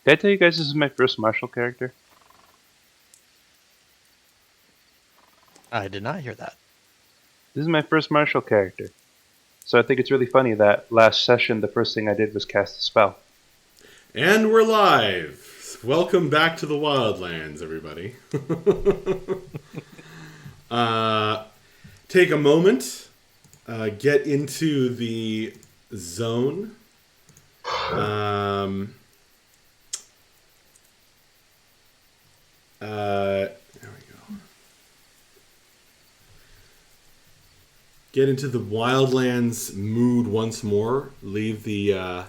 Did I tell you guys this is my first martial character? I did not hear that. This is my first martial character. So I think it's really funny that last session the first thing I did was cast a spell. And we're live. Welcome back to the Wildlands, everybody. Take a moment, get into the zone. There we go. Get into the Wildlands mood once more. Leave the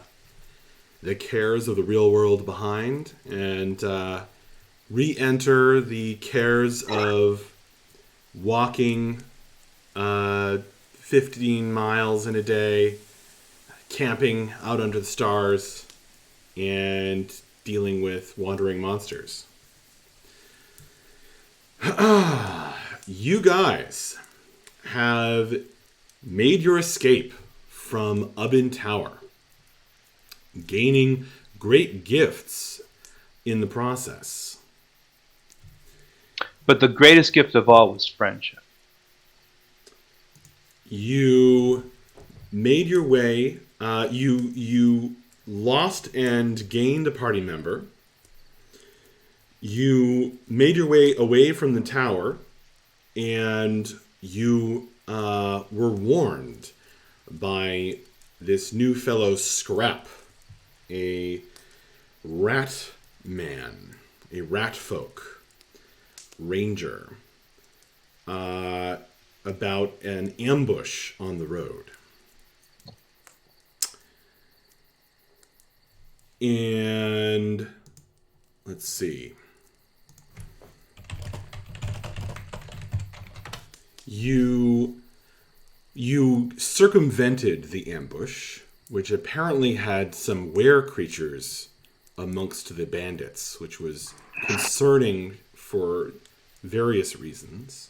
cares of the real world behind and re-enter the cares of walking 15 miles in a day, camping out under the stars, and dealing with wandering monsters. You guys have made your escape from Ubin Tower, gaining great gifts in the process. But the greatest gift of all was friendship. You made your way. You lost and gained a party member. You made your way away from the tower, and you were warned by this new fellow Scrap, a rat man, a rat folk ranger, about an ambush on the road. And let's see. You circumvented the ambush, which apparently had some were creatures amongst the bandits, which was concerning for various reasons.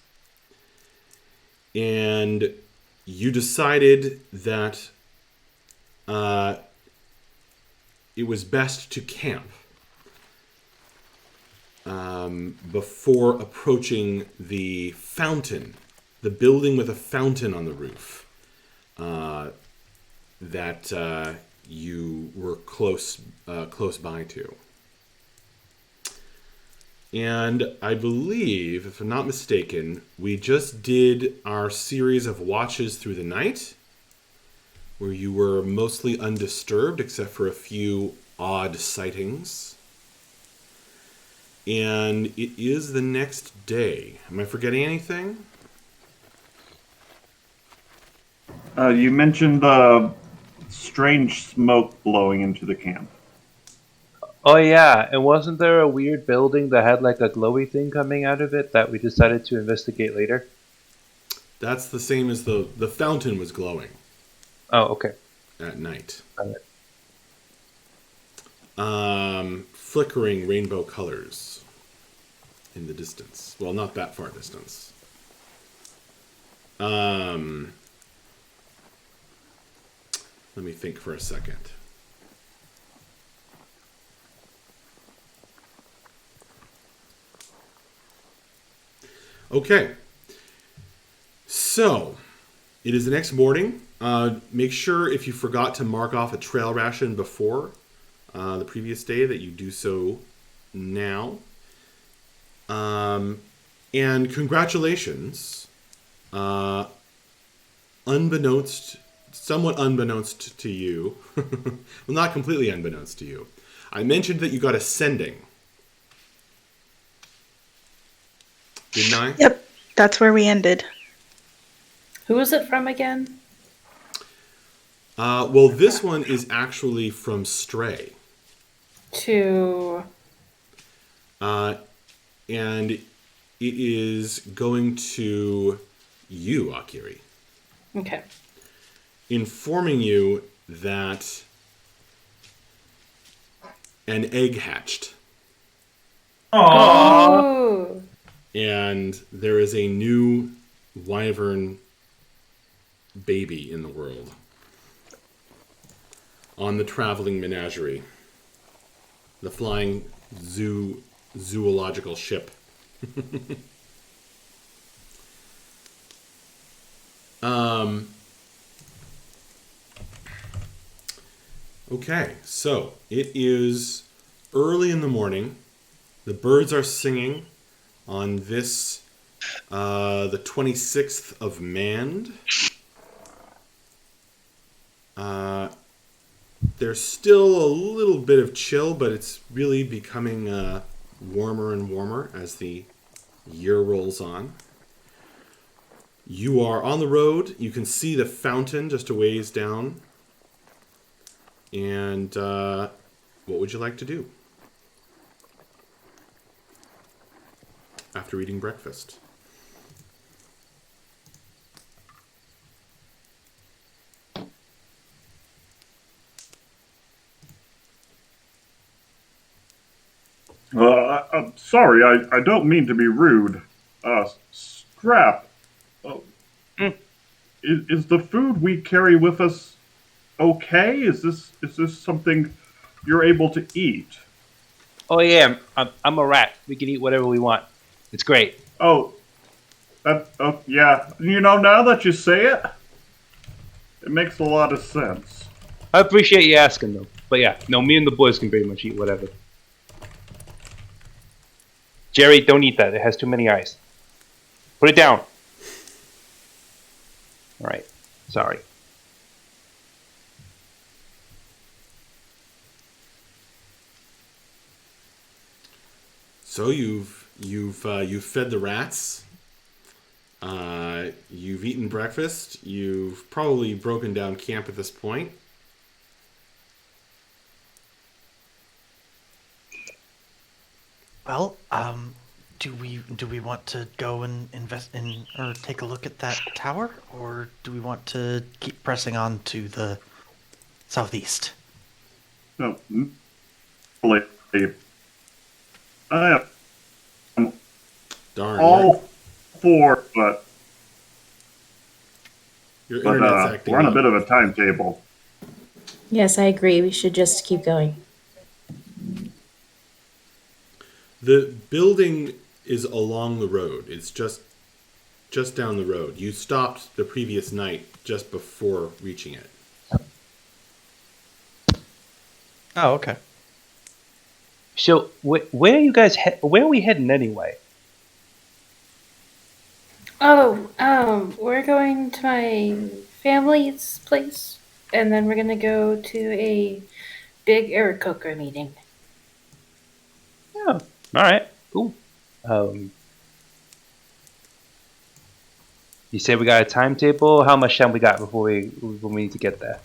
And you decided that it was best to camp before approaching the fountain, the building with a fountain on the roof that you were close by to. And I believe, if I'm not mistaken, we just did our series of watches through the night, where you were mostly undisturbed except for a few odd sightings. And it is the next day. Am I forgetting anything? You mentioned the strange smoke blowing into the camp. Oh yeah, and wasn't there a weird building that had like a glowy thing coming out of it that we decided to investigate later? That's the same as the fountain was glowing Oh, okay. at night. Alright. Flickering rainbow colors in the distance. Well, not that far distance. Let me think for a second. Okay. So, it is the next morning. Make sure if you forgot to mark off a trail ration before the previous day that you do so now. And congratulations. Somewhat unbeknownst to you, well, not completely unbeknownst to you, I mentioned that you got ascending. Didn't I? Yep, that's where we ended. Who is it from again? Well, this one is actually from Stray. To... And it is going to you, Akiri. Okay. Informing you that an egg hatched. Oh! And there is a new wyvern baby in the world on the traveling menagerie. The flying zoological ship. Okay, so it is early in the morning. The birds are singing on this, the 26th of Mand. There's still a little bit of chill, but it's really becoming warmer and warmer as the year rolls on. You are on the road. You can see the fountain just a ways down. And what would you like to do after eating breakfast? I'm sorry, I don't mean to be rude. Scrap. Is the food we carry with us okay? Is this something you're able to eat? Oh yeah, I'm a rat. We can eat whatever we want. It's great. Oh, yeah. Now that you say it, it makes a lot of sense. I appreciate you asking though. But yeah, no, me and the boys can pretty much eat whatever. Jerry, don't eat that. It has too many eyes. Put it down. All right. Sorry. So you've fed the rats. You've eaten breakfast. You've probably broken down camp at this point. Well, do we want to go and invest in or take a look at that tower, or do we want to keep pressing on to the southeast? No, really, I am Darn. all for, but Your internet's acting we're on a up. bit of a timetable. Yes, I agree. We should just keep going. The building is along the road. It's just down the road. You stopped the previous night just before reaching it. Oh, okay. So where are you guys? Where are we heading anyway? Oh, we're going to my family's place, and then we're gonna go to a big Aarakocra meeting. Oh, all right, cool. You say we got a timetable. How much time we got before we need to get there?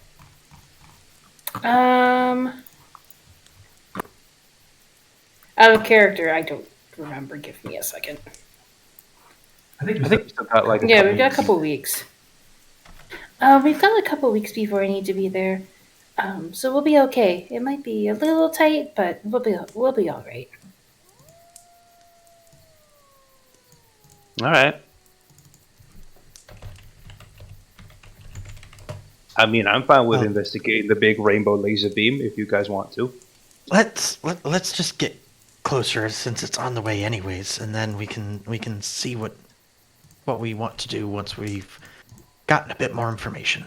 Out of character, I don't remember. Give me a second. I think we still got like Yeah, we've got a couple weeks. We've got a couple weeks before I need to be there. So we'll be okay. It might be a little tight, but we'll be all right. All right. I mean, I'm fine with investigating the big rainbow laser beam if you guys want to. Let's just get closer since it's on the way anyways, and then we can see what we want to do once we've gotten a bit more information.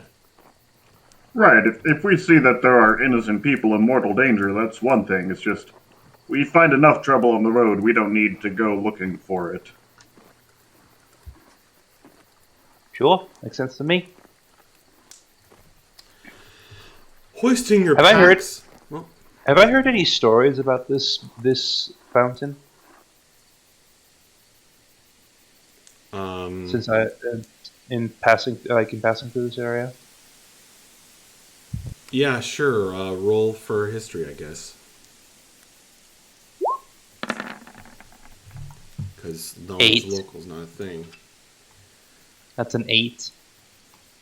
Right. If we see that there are innocent people in mortal danger, that's one thing. It's just we find enough trouble on the road. We don't need to go looking for it. Sure, makes sense to me. Hoisting your Have I heard- packs. Well, Have I heard any stories about this fountain since I in passing through this area? yeah, sure. Roll for history, I guess. Because knowledge 8. local's not a thing. That's an 8.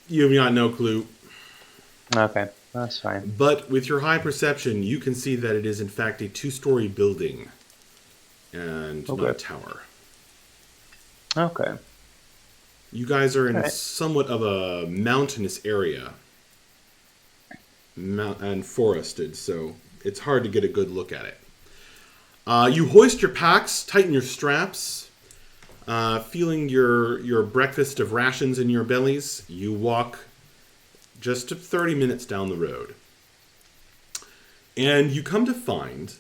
You've got no clue. Okay, that's fine. But with your high perception, you can see that it is in fact a 2-story building and not a tower. Okay. You guys are in Alright. somewhat of a mountainous area and forested, so it's hard to get a good look at it. You hoist your packs, tighten your straps, feeling your breakfast of rations in your bellies. You walk just 30 minutes down the road. And you come to find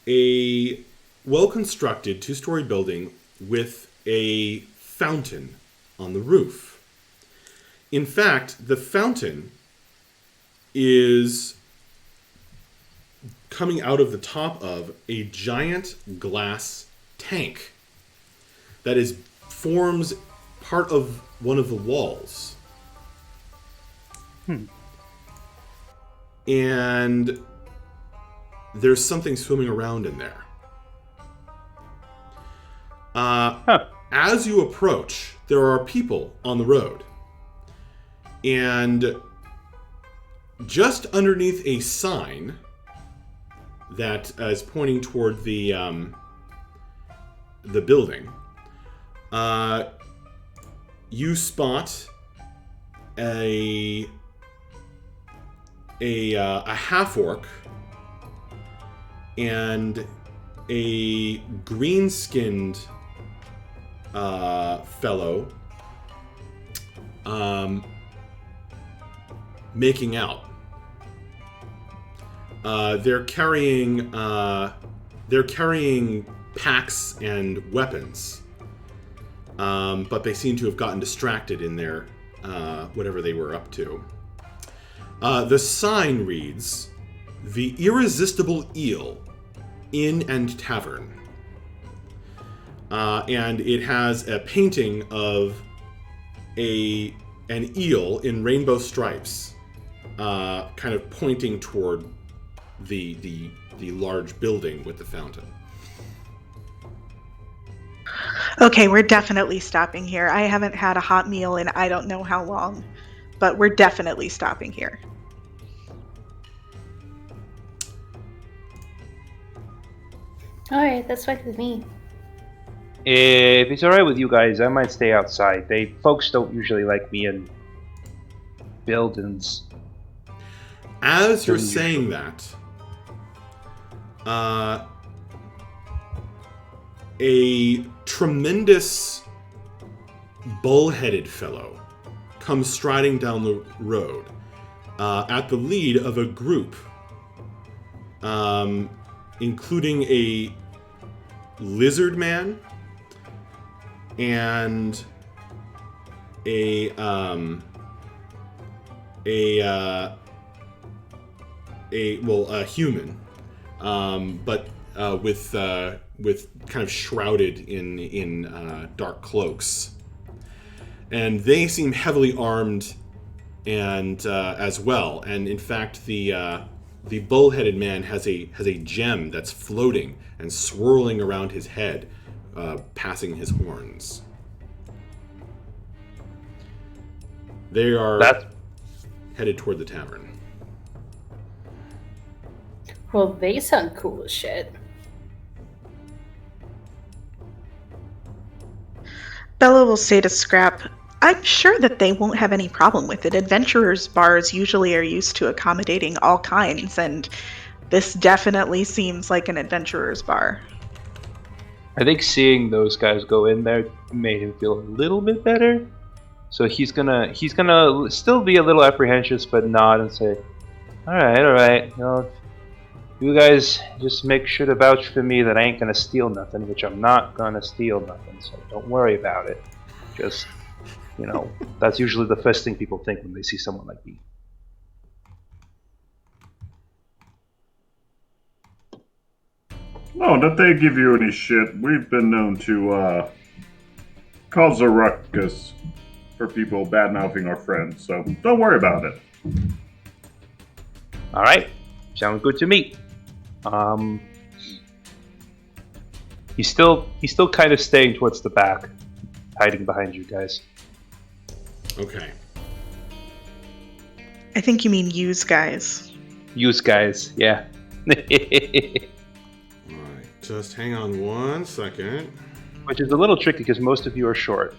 a well-constructed two-story building with a fountain on the roof. In fact, the fountain is coming out of the top of a giant glass tank that forms part of one of the walls. And there's something swimming around in there. As you approach, there are people on the road. And just underneath a sign that is pointing toward the building, you spot a half-orc and a green-skinned fellow making out. They're carrying packs and weapons, but they seem to have gotten distracted in their whatever they were up to. The sign reads, "The Irresistible Eel, Inn and Tavern." And it has a painting of an eel in rainbow stripes, kind of pointing toward the large building with the fountain. Okay, we're definitely stopping here. I haven't had a hot meal in I don't know how long, but we're definitely stopping here. All right, that's fine with me. If it's alright with you guys, I might stay outside. Folks don't usually like me in buildings. As you're saying that, a tremendous bull-headed fellow comes striding down the road at the lead of a group, including a lizard man and a human, but with kind of shrouded in dark cloaks, and they seem heavily armed and as well. And in fact, the bull-headed man has a gem that's floating and swirling around his head, passing his horns. They are headed toward the tavern. Well, they sound cool as shit. Bella will say to Scrap, I'm sure that they won't have any problem with it. Adventurers' bars usually are used to accommodating all kinds, and this definitely seems like an adventurer's bar. I think seeing those guys go in there made him feel a little bit better. So he's gonna still be a little apprehensive, but nod and say, all right. You guys just make sure to vouch for me that I ain't gonna steal nothing, which I'm not gonna steal nothing, so don't worry about it. Just, that's usually the first thing people think when they see someone like me. No, that they give you any shit. We've been known to cause a ruckus for people bad-mouthing our friends, so don't worry about it. Alright, sounds good to me. He's still kind of staying towards the back, hiding behind you guys. Okay. I think you mean use guys. Use guys, yeah. Alright, just hang on 1 second. Which is a little tricky because most of you are short.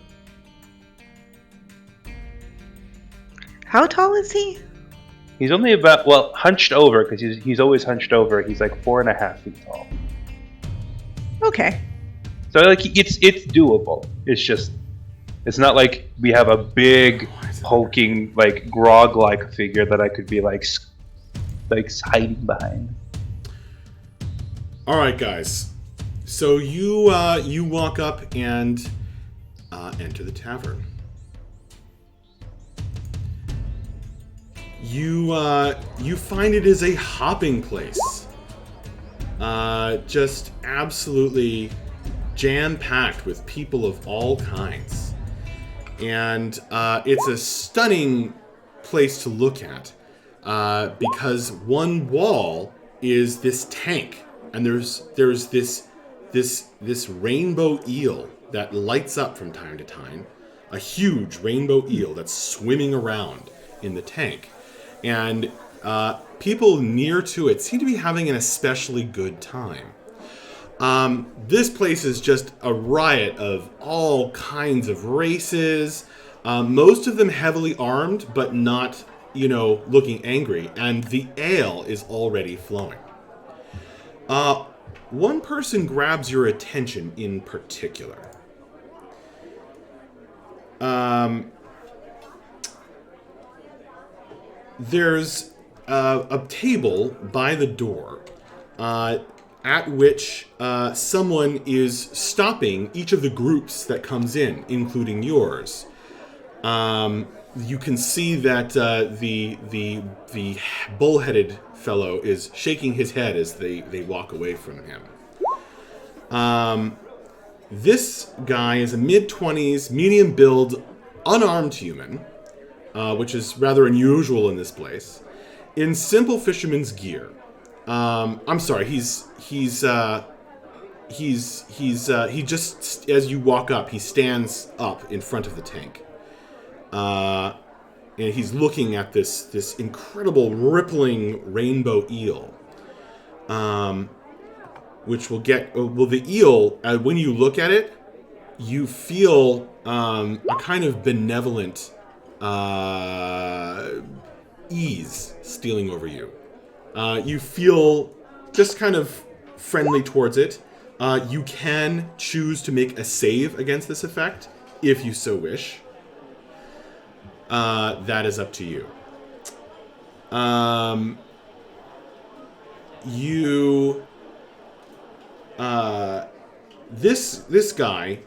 How tall is he? He's only about, hunched over, because he's always hunched over. He's like 4.5 feet tall. Okay. So like it's doable. It's not like we have a big hulking like grog-like figure that I could be like hiding behind. All right, guys. So you walk up and enter the tavern. You find it is a hopping place. Just absolutely jam-packed with people of all kinds. And it's a stunning place to look at because one wall is this tank, and there's this rainbow eel that lights up from time to time, a huge rainbow eel that's swimming around in the tank, and people near to it seem to be having an especially good time. This place is just a riot of all kinds of races, most of them heavily armed, but not, looking angry, and the ale is already flowing. One person grabs your attention in particular. There's a table by the door at which someone is stopping each of the groups that comes in, including yours. You can see that the bull-headed fellow is shaking his head as they walk away from him. This guy is a mid-20s, medium build, unarmed human, which is rather unusual in this place, in simple fisherman's gear. I'm sorry, he just, as you walk up, he stands up in front of the tank. And he's looking at this incredible rippling rainbow eel. Which will the eel, when you look at it, you feel a kind of benevolent ease stealing over you. You feel just kind of friendly towards it. You can choose to make a save against this effect, if you so wish. That is up to you. This guy,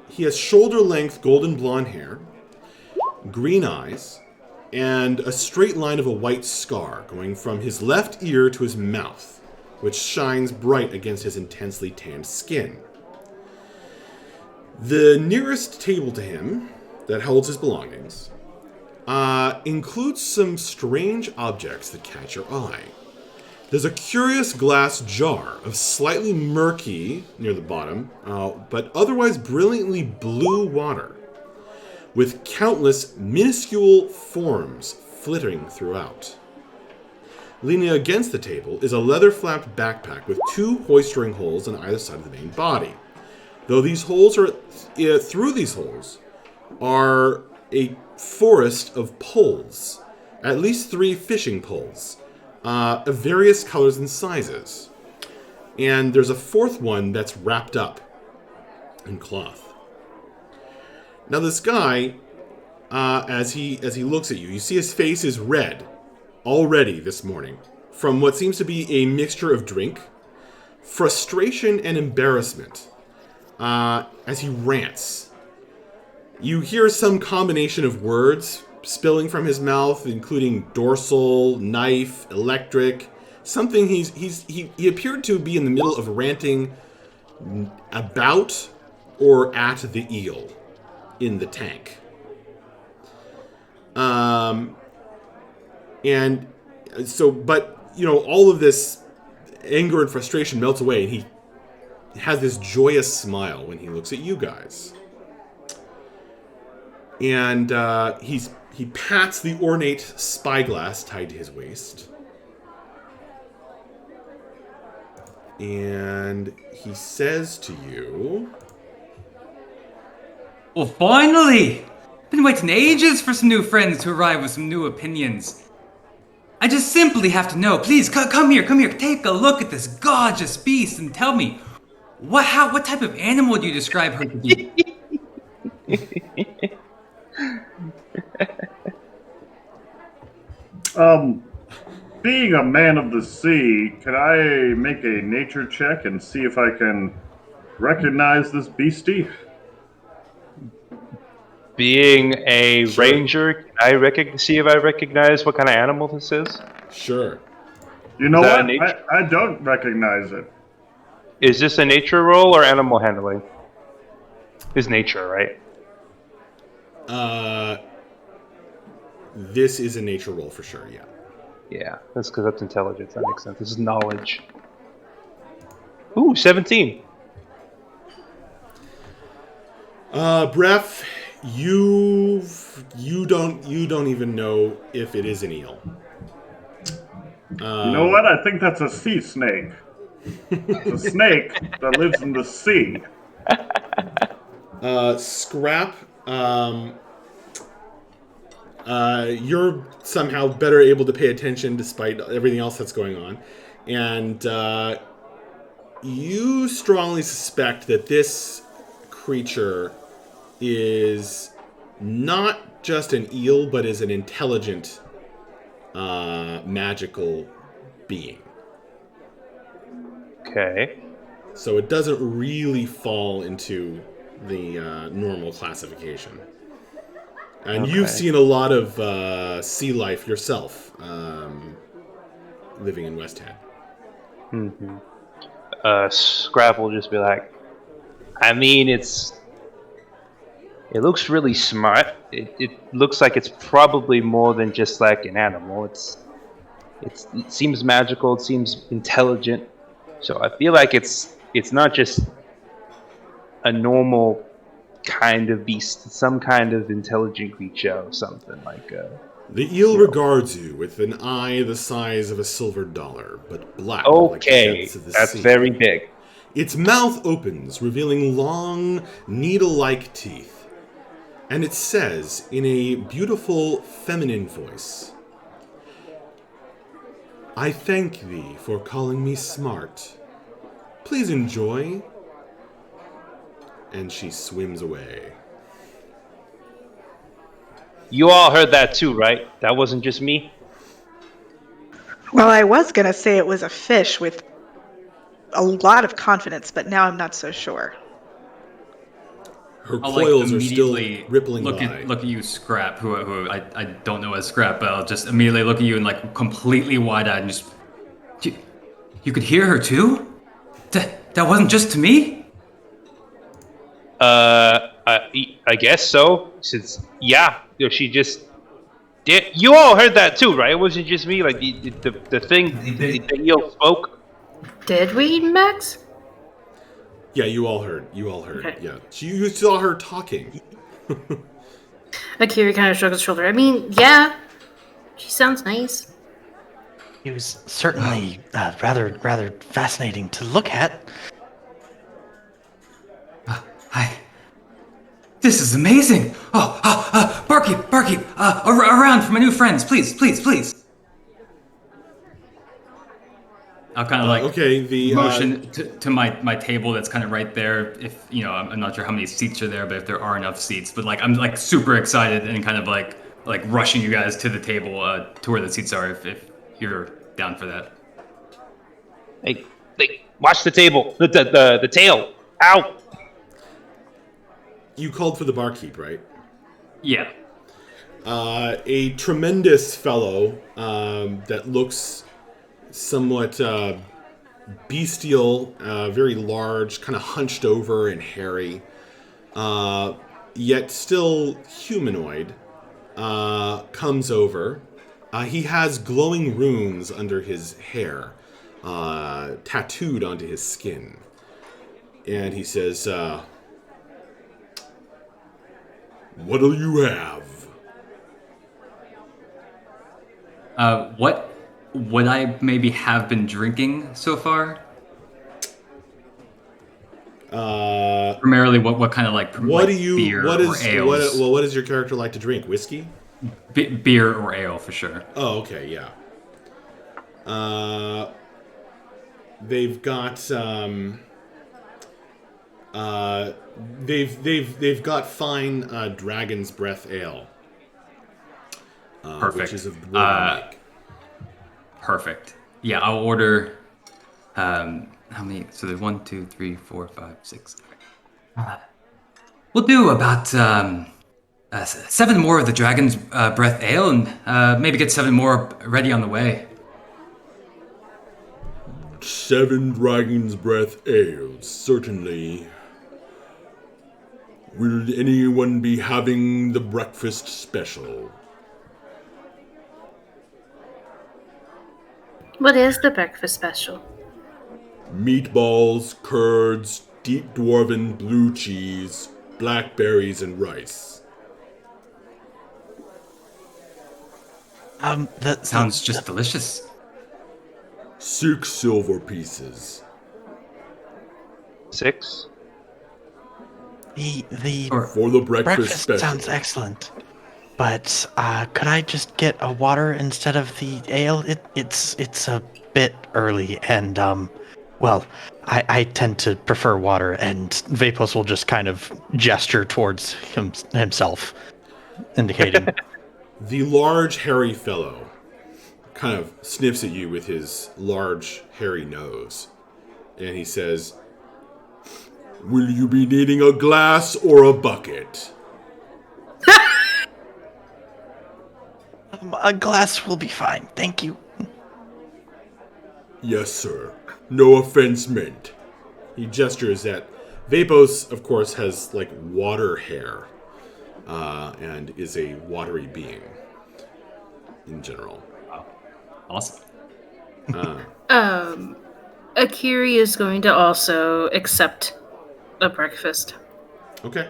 he has shoulder-length golden blonde hair, green eyes, and a straight line of a white scar going from his left ear to his mouth, which shines bright against his intensely tanned skin. The nearest table to him that holds his belongings includes some strange objects that catch your eye. There's a curious glass jar of slightly murky, near the bottom, but otherwise brilliantly blue water, with countless minuscule forms flittering throughout. Leaning against the table is a leather-flapped backpack with 2 hoistering holes on either side of the main body. Though these holes are, through these holes are a forest of poles, at least 3 fishing poles, of various colors and sizes. And there's a 4th one that's wrapped up in cloth. Now this guy, as he looks at you, you see his face is red already this morning from what seems to be a mixture of drink, frustration, and embarrassment as he rants. You hear some combination of words spilling from his mouth, including dorsal, knife, electric, something he appeared to be in the middle of ranting about or at the eel in the tank. And so, but, all of this anger and frustration melts away, and he has this joyous smile when he looks at you guys. And he pats the ornate spyglass tied to his waist. And he says to you... Well, finally! Been waiting ages for some new friends to arrive with some new opinions. I just simply have to know. Please, come here. Take a look at this gorgeous beast and tell me, what type of animal do you describe her to be? Being a man of the sea, can I make a nature check and see if I can recognize this beastie? Being a Sure. ranger, can I see if I recognize what kind of animal this is? Sure. You know Is that what? a nature- I don't recognize it. Is this a nature roll or animal handling? Is nature, right? This is a nature roll for sure, yeah. Yeah, that's because that's intelligence. That makes sense. This is knowledge. Ooh, 17. Bref, you don't even know if it is an eel. You know what? I think that's a sea snake. It's a snake that lives in the sea. Scrap, you're somehow better able to pay attention despite everything else that's going on. And you strongly suspect that this creature is not just an eel, but is an intelligent, magical being. Okay. So it doesn't really fall into the normal classification. And you've seen a lot of sea life yourself, living in West Head. Mm-hmm. Scrap will just be like, I mean, it looks really smart. It looks like it's probably more than just like an animal. It seems magical. It seems intelligent. So I feel like it's not just a normal kind of beast. It's some kind of intelligent creature or something like. The eel regards you with an eye the size of a silver dollar, but black. Okay, like the depths of the that's sea. very big. Its mouth opens, revealing long, needle-like teeth. And it says, in a beautiful, feminine voice, I thank thee for calling me smart. Please enjoy. And she swims away. You all heard that too, right? That wasn't just me. Well, I was going to say it was a fish with a lot of confidence, but now I'm not so sure. Her I'll coils are still immediately rippling look by. at you, Scrap, who I don't know as Scrap, but I'll just immediately look at you and like completely wide-eyed and just... You could hear her too? That wasn't just to me? I guess so. Since she just did. You all heard that too, right? It wasn't just me. Like the thing, the eel spoke. Did we, Max? Yeah, you all heard. Okay. Yeah, you saw her talking. Akira kind of shrugged his shoulder. I mean, yeah, she sounds nice. He was certainly rather fascinating to look at. This is amazing! Barkeep, around for my new friends, please. I'll kind of motion to my table that's kind of right there. If I'm not sure how many seats are there, but if there are enough seats, but like I'm like super excited and kind of like rushing you guys to the table to where the seats are if you're down for that. Hey, watch the table. The tail. Ow! You called for the barkeep, right? Yeah. A tremendous fellow that looks somewhat bestial, very large, kind of hunched over and hairy, yet still humanoid, comes over. He has glowing runes under his hair, tattooed onto his skin. And he says, what'll you have? What would I maybe have been drinking so far? Primarily, what kind of beer or ales? What does your character like to drink? Whiskey? Beer or ale for sure. Oh, okay, yeah. They've got they've got fine Dragon's Breath Ale, Perfect. which is a dwarven make. Perfect. Yeah, I'll order. How many? So there's 1, 2, 3, 4, 5, 6. We'll do about 7 more of the Dragon's Breath Ale, and maybe get 7 more ready on the way. 7 Dragon's Breath ales, certainly. Will anyone be having the breakfast special? What is the breakfast special? Meatballs, curds, deep dwarven blue cheese, blackberries, and rice. That Sounds just delicious. 6 silver pieces. 6? The For the breakfast special. sounds excellent. But could I just get a water instead of the ale? It's a bit early, and well, I tend to prefer water, and Vapos will just kind of gesture towards himself, indicating. The large, hairy fellow kind of sniffs at you with his large, hairy nose, and he says, "Will you be needing a glass or a bucket?" A glass will be fine, thank you. Yes, sir. No offense meant. He gestures at... Vapos, of course, has, like, water hair, and is a watery being, in general. Wow. Awesome. Akiri is going to also accept a breakfast. Okay.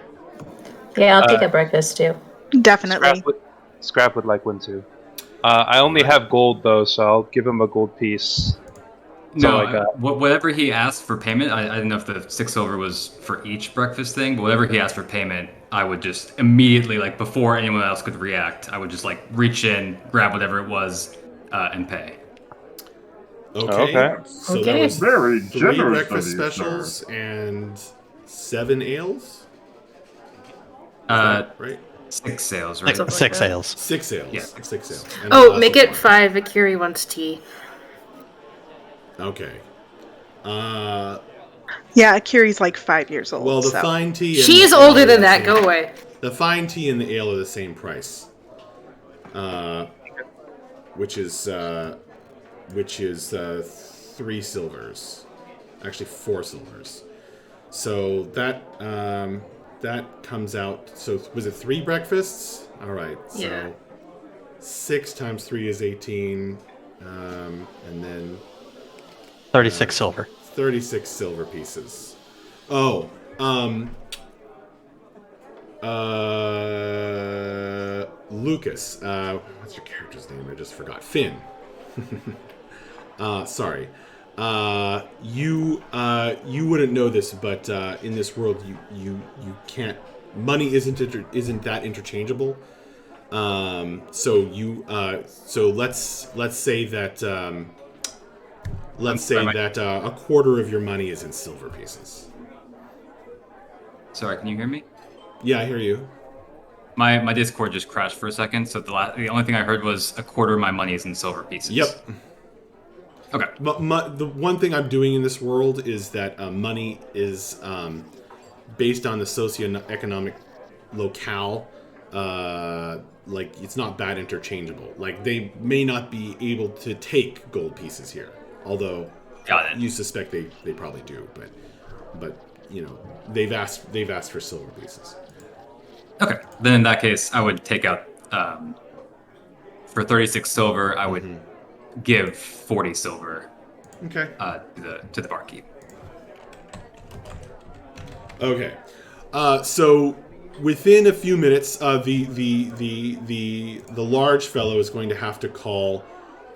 Yeah, I'll take a breakfast too. Definitely. Scrap would like one too. I only have gold though, so I'll give him a gold piece. That's all I got. Whatever he asked for payment, I didn't know if the 6 silver was for each breakfast thing, but whatever he asked for payment, I would just immediately, like before anyone else could react, I would just like reach in, grab whatever it was, and pay. Okay. So that was Very 3 generous breakfast of you, specials sir. and 7 ales? Is that right? 6 sales, right? Something like 6 that. ales. 6 ales. Yeah. 6 ales. And a Oh, glass make of it wine. 5. Akiri wants tea. Okay. Yeah, Akiri's like 5 years old. Well, the so. fine tea... and She's the ale older are than the that. same- Go away. The fine tea and the ale are the same price. Which is 3 silvers. Actually, 4 silvers. So that comes out. So was it 3 breakfasts? All right. So Yeah. 6 times 3 is 18, and then 36 silver. 36 silver pieces. Oh, Lucas. What's your character's name? I just forgot. Finn. Sorry. You wouldn't know this, but in this world, you can't. Money isn't that interchangeable. So let's say that a quarter of your money is in silver pieces. Sorry, can you hear me? Yeah, I hear you. My Discord just crashed for a second, so the only thing I heard was a quarter of my money is in silver pieces. Yep. Okay. But the one thing I'm doing in this world is that money is based on the socioeconomic locale. Like, it's not that interchangeable. Like, they may not be able to take gold pieces here, although Got it. you suspect they probably do. But you know, they've asked for silver pieces. Okay. Then in that case, I would take out for 36 silver. I would give 40 silver. Okay. To the barkeep. Okay. So within a few minutes, the large fellow is going to have to call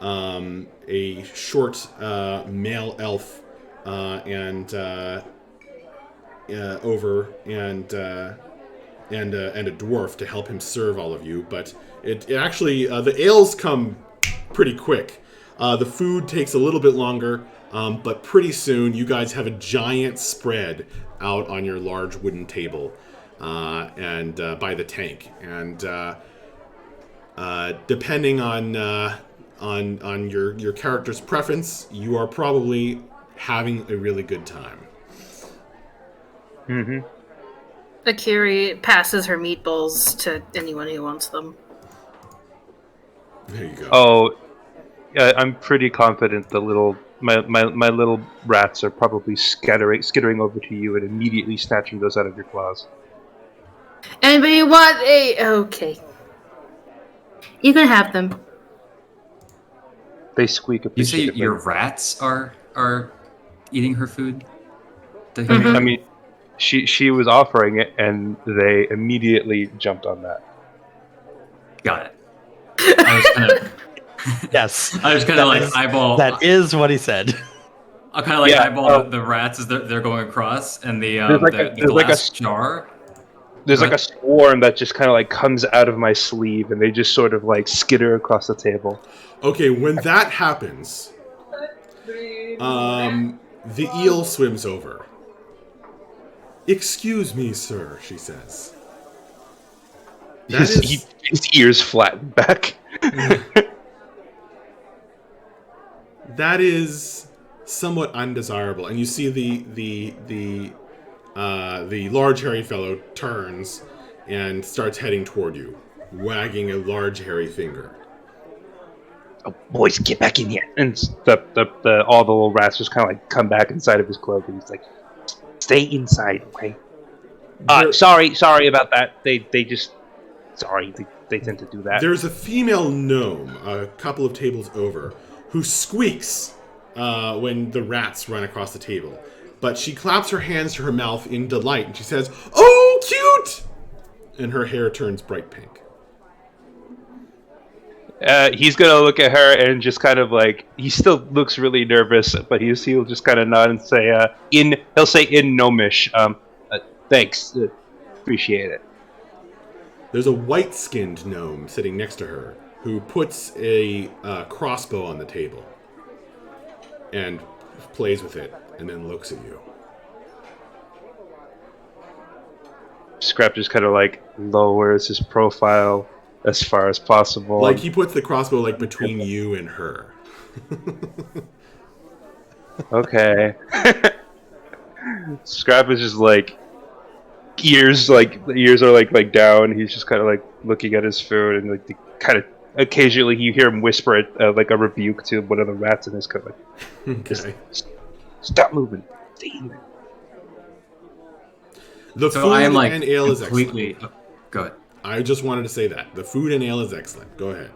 a short male elf over and a dwarf to help him serve all of you. But it actually the ales come pretty quick. The food takes a little bit longer, but pretty soon you guys have a giant spread out on your large wooden table and by the tank. And depending on your character's preference, you are probably having a really good time. Mm-hmm. Akiri passes her meatballs to anyone who wants them. There you go. Oh, I'm pretty confident the my little rats are probably skittering over to you and immediately snatching those out of your claws. Anybody want a... Okay. You can have them. They squeak You say appreciatively. your rats are eating her food? Mm-hmm. I mean, she was offering it, and they immediately jumped on that. Got it. I was kind of... Yes. I was kind of like eyeball... That is what he said. I'll kind of like eyeball the rats as they're going across, and the glass jar... There's like a swarm that just kind of like comes out of my sleeve, and they just sort of like skitter across the table. Okay, when that happens, the eel swims over. "Excuse me, sir," she says. His ears flatten back. That is somewhat undesirable, and you see the large hairy fellow turns and starts heading toward you, wagging a large hairy finger. "Oh, boys, get back in here!" And all the little rats just kind of like come back inside of his clothing. He's like, "Stay inside, okay?" Sorry about that. They just sorry. They tend to do that. There's a female gnome a couple of tables over who squeaks when the rats run across the table. But she claps her hands to her mouth in delight, and she says, "Oh, cute!" And her hair turns bright pink. He's gonna look at her and just kind of like, he still looks really nervous, but he'll just kind of nod and say, he'll say in Gnomish, "Thanks, appreciate it." There's a white-skinned gnome sitting next to her who puts a crossbow on the table and plays with it and then looks at you. Scrap just kind of like lowers his profile as far as possible. Like he puts the crossbow like between you and her. Okay. Scrap is just like ears are like down. He's just kind of like looking at his food, and like kind of occasionally you hear him whisper like a rebuke to one of the rats in his coat. Like, Okay. Stop moving. Stay in there. The So food I am like and ale is completely... excellent. Go ahead. I just wanted to say that. The food and ale is excellent. Go ahead.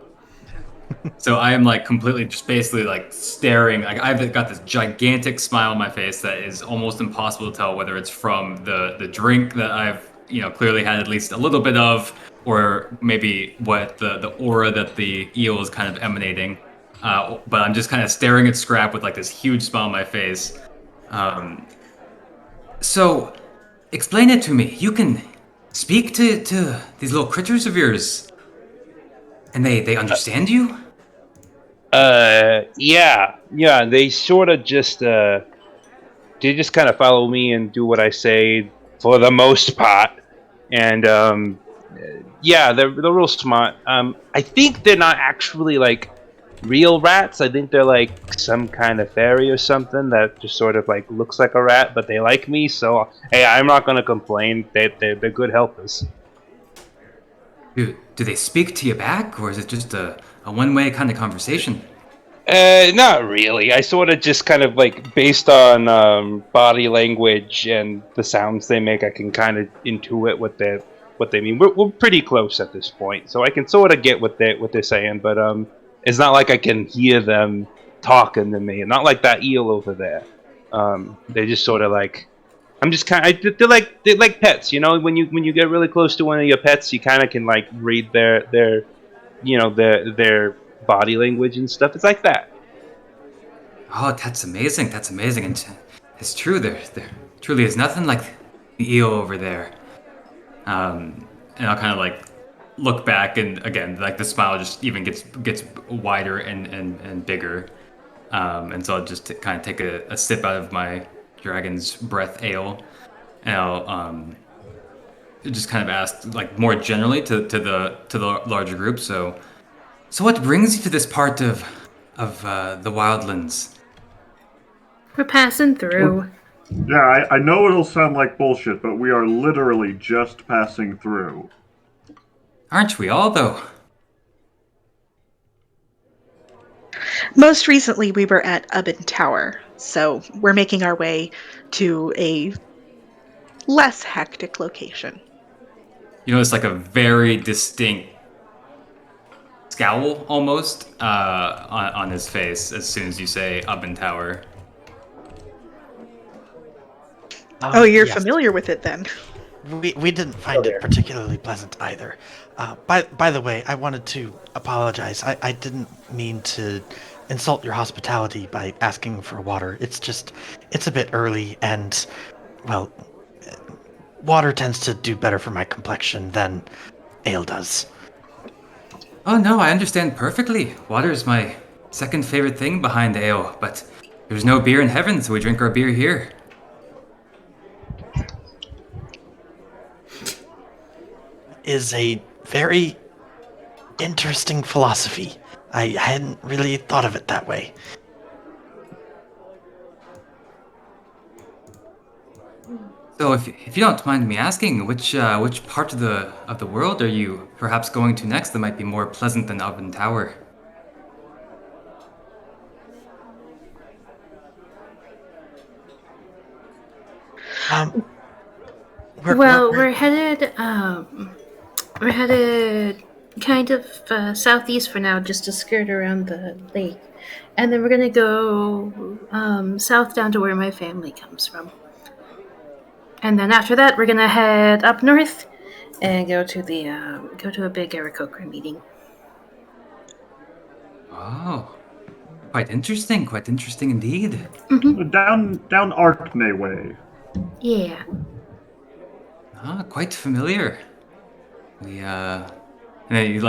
So I am like completely just basically like staring. Like I've got this gigantic smile on my face that is almost impossible to tell whether it's from the drink that I've clearly had at least a little bit of, or maybe what the aura that the eel is kind of emanating. But I'm just kind of staring at Scrap with like this huge smile on my face. So explain it to me. You can speak to these little critters of yours, and they understand you? Yeah. They sort of just they just kind of follow me and do what I say for the most part. And yeah, they're real smart. I think they're not actually like real rats. I think they're like some kind of fairy or something that just sort of like looks like a rat, but they like me. So hey, I'm not gonna complain. They're good helpers. Do they speak to you back, or is it just a one-way kind of conversation? Not really. I sort of just kind of like based on body language and the sounds they make, I can kind of intuit what they mean. We're pretty close at this point, so I can sort of get what they're saying. But it's not like I can hear them talking to me. Not like that eel over there. They just sort of like. I'm just kind of. They're like pets, you know. When you get really close to one of your pets, you kind of can like read their body language and stuff. It's like that. Oh, that's amazing. That's amazing. And it's true. There truly is nothing like the eel over there. And I'll kind of like look back, and again, like the smile just even gets wider and bigger. And so I'll just kind of take a sip out of my dragon's breath ale, and I'll just kind of ask like more generally to the larger group. So what brings you to this part of the Wildlands? We're passing through. Yeah, I know it'll sound like bullshit, but we are literally just passing through. Aren't we all, though? Most recently, we were at Ubben Tower, so we're making our way to a less hectic location. You notice like a very distinct scowl almost on his face as soon as you say Ubben Tower. Oh, you're yes. familiar with it then. We didn't find it particularly pleasant either. By the way, I wanted to apologize. I didn't mean to insult your hospitality by asking for water. It's a bit early, and, well, water tends to do better for my complexion than ale does. Oh no, I understand perfectly. Water is my second favorite thing behind ale, but there's no beer in heaven, so we drink our beer here. Is a very interesting philosophy. I hadn't really thought of it that way. So if you don't mind me asking, which part of the world are you perhaps going to next that might be more pleasant than Ubben Tower? We're headed kind of southeast for now, just to skirt around the lake, and then we're gonna go south down to where my family comes from, and then after that we're gonna head up north and go to a big Aarakocra meeting. Oh, quite interesting indeed. Mm-hmm. Down Arkney way. Yeah. Quite familiar. And then he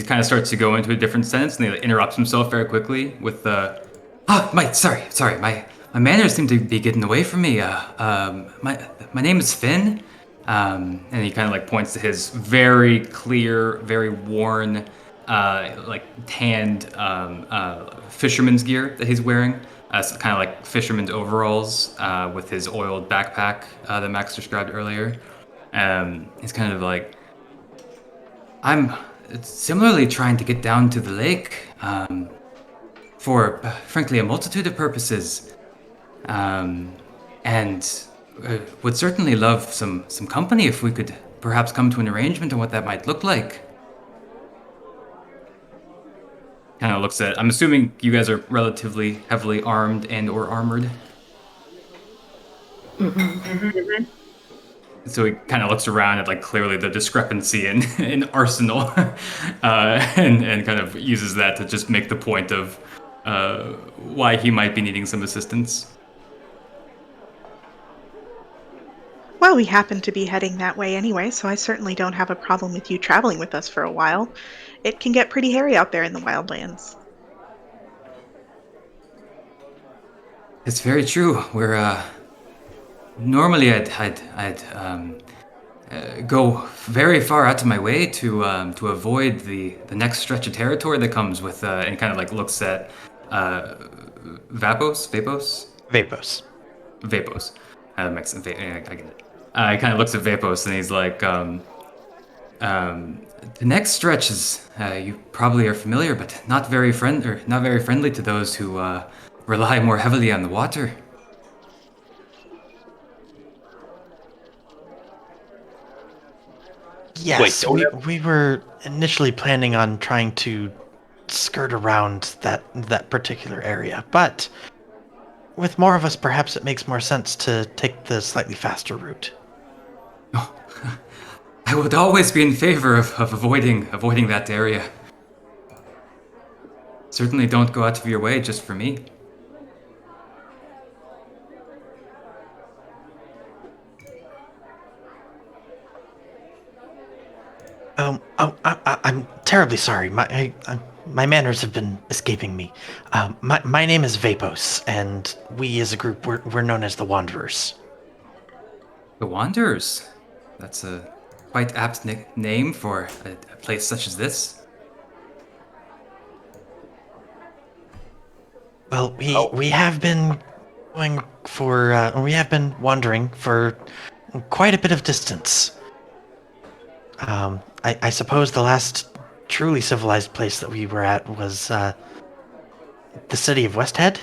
kind of starts to go into a different sentence, and he interrupts himself very quickly with sorry, my manners seem to be getting away from me. My name is Finn, and he kind of like points to his very clear, very worn, like tanned fisherman's gear that he's wearing. So kind of like fisherman's overalls with his oiled backpack that Max described earlier. He's kind of like, I'm similarly trying to get down to the lake for, frankly, a multitude of purposes, and would certainly love some company if we could perhaps come to an arrangement on what that might look like. Kind of looks at. I'm assuming you guys are relatively heavily armed and/or armored. Mm-hmm. So he kind of looks around at like clearly the discrepancy in arsenal, and kind of uses that to just make the point of why he might be needing some assistance. Well, we happen to be heading that way anyway, so I certainly don't have a problem with you traveling with us for a while. It can get pretty hairy out there in the Wildlands. It's very true. We're normally I'd go very far out of my way to avoid the next stretch of territory that comes with and kind of like looks at Vapos. That makes sense. I get it. He kind of looks at Vapos and he's like, the next stretch is you probably are familiar, but not very friendly to those who rely more heavily on the water. Yes, we were initially planning on trying to skirt around that particular area, but with more of us, perhaps it makes more sense to take the slightly faster route. Oh, I would always be in favor of avoiding that area. Certainly don't go out of your way just for me. I'm terribly sorry. My manners have been escaping me. My name is Vapos, and we as a group, we're known as the Wanderers. The Wanderers? That's a quite apt name for a place such as this. Well, we have been we have been wandering for quite a bit of distance. I suppose the last truly civilized place that we were at was the city of Westhead?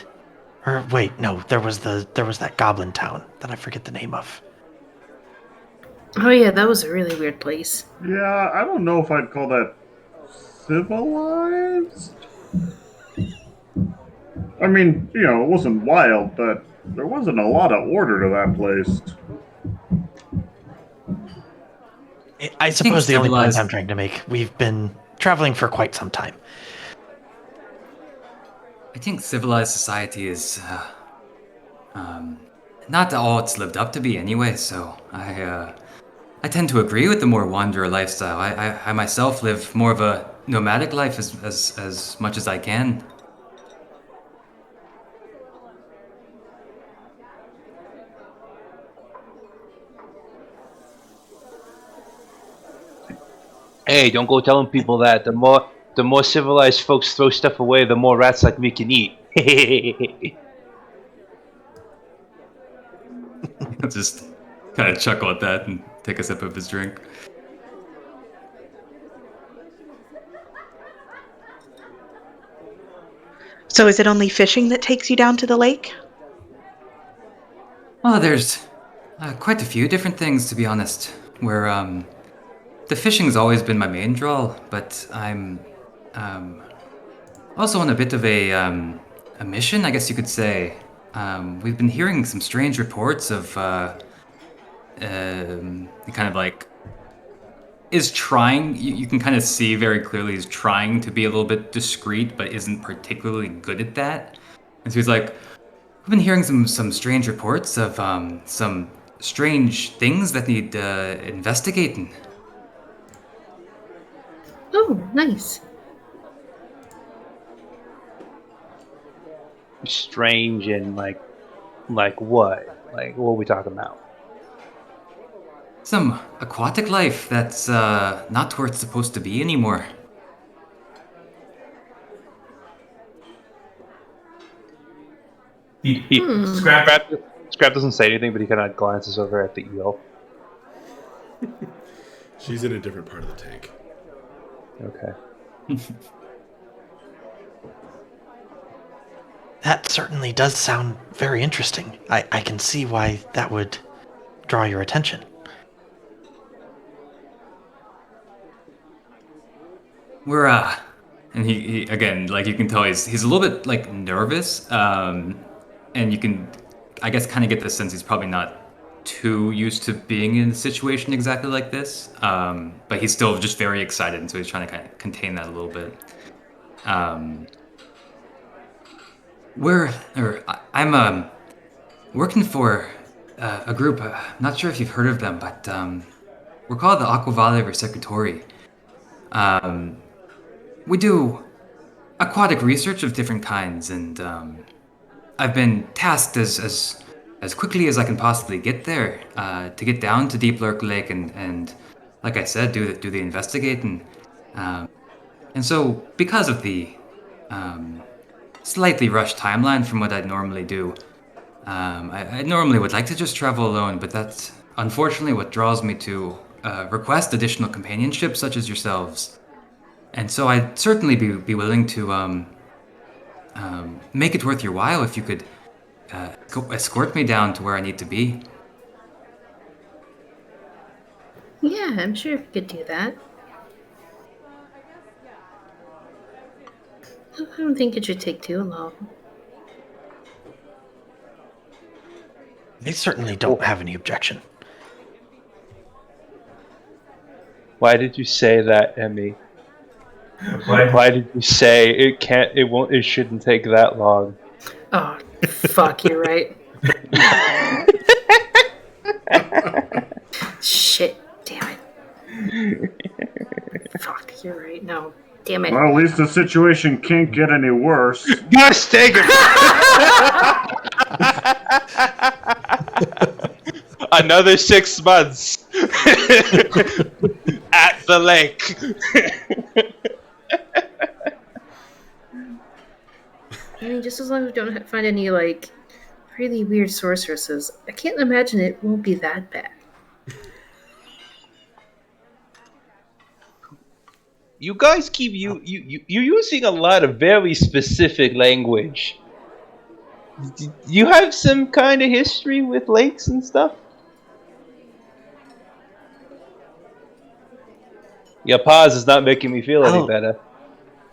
Or wait, no, there was that goblin town that I forget the name of. Oh yeah, that was a really weird place. Yeah, I don't know if I'd call that civilized. I mean, it wasn't wild, but there wasn't a lot of order to that place. I suppose the only point I'm trying to make, we've been traveling for quite some time. I think civilized society is not all it's lived up to be anyway, so I tend to agree with the more wanderer lifestyle. I myself live more of a nomadic life as much as I can. Hey, don't go telling people that. The more civilized folks throw stuff away, the more rats like me can eat. I'll just kind of chuckle at that and take a sip of his drink. So is it only fishing that takes you down to the lake? Well, there's quite a few different things, to be honest. Where the fishing's always been my main draw, but I'm also on a bit of a mission, I guess you could say. We've been hearing some strange reports of kind of like is trying. You can kind of see very clearly he's trying to be a little bit discreet, but isn't particularly good at that. And so he's like, we've been hearing some strange reports of some strange things that need investigating. Oh, nice. Strange and like what? Like what are we talking about? Some aquatic life that's not where it's supposed to be anymore. Scrap doesn't say anything, but he kind of glances over at the eel. She's in a different part of the tank. Okay. That certainly does sound very interesting. I can see why that would draw your attention. We're and he again, like you can tell he's a little bit like nervous, and you can, I guess, kind of get the sense he's probably not too used to being in a situation exactly like this. But he's still just very excited, and so he's trying to kind of contain that a little bit. I'm working for a group. I'm not sure if you've heard of them, but we're called the Aquavale Resecutori. We do aquatic research of different kinds, and I've been tasked as quickly as I can possibly get there to get down to Deep Lurk Lake and like I said, do the investigating. And so, because of the slightly rushed timeline from what I'd normally do, I normally would like to just travel alone, but that's unfortunately what draws me to request additional companionship such as yourselves. And so I'd certainly be willing to make it worth your while if you could escort me down to where I need to be. Yeah, I'm sure we could do that. I don't think it should take too long. They certainly don't have any objection. Why did you say that, Emmy? Why did you say it shouldn't take that long? Oh, fuck, you're right. Shit, damn it. Damn it. Well, at least the situation can't get any worse. Just take it. Another 6 months at the lake. I mean, just as long as we don't find any, like, really weird sorceresses, I can't imagine it won't be that bad. You guys keep you're using a lot of very specific language. You have some kind of history with lakes and stuff? Your pause is not making me feel any better.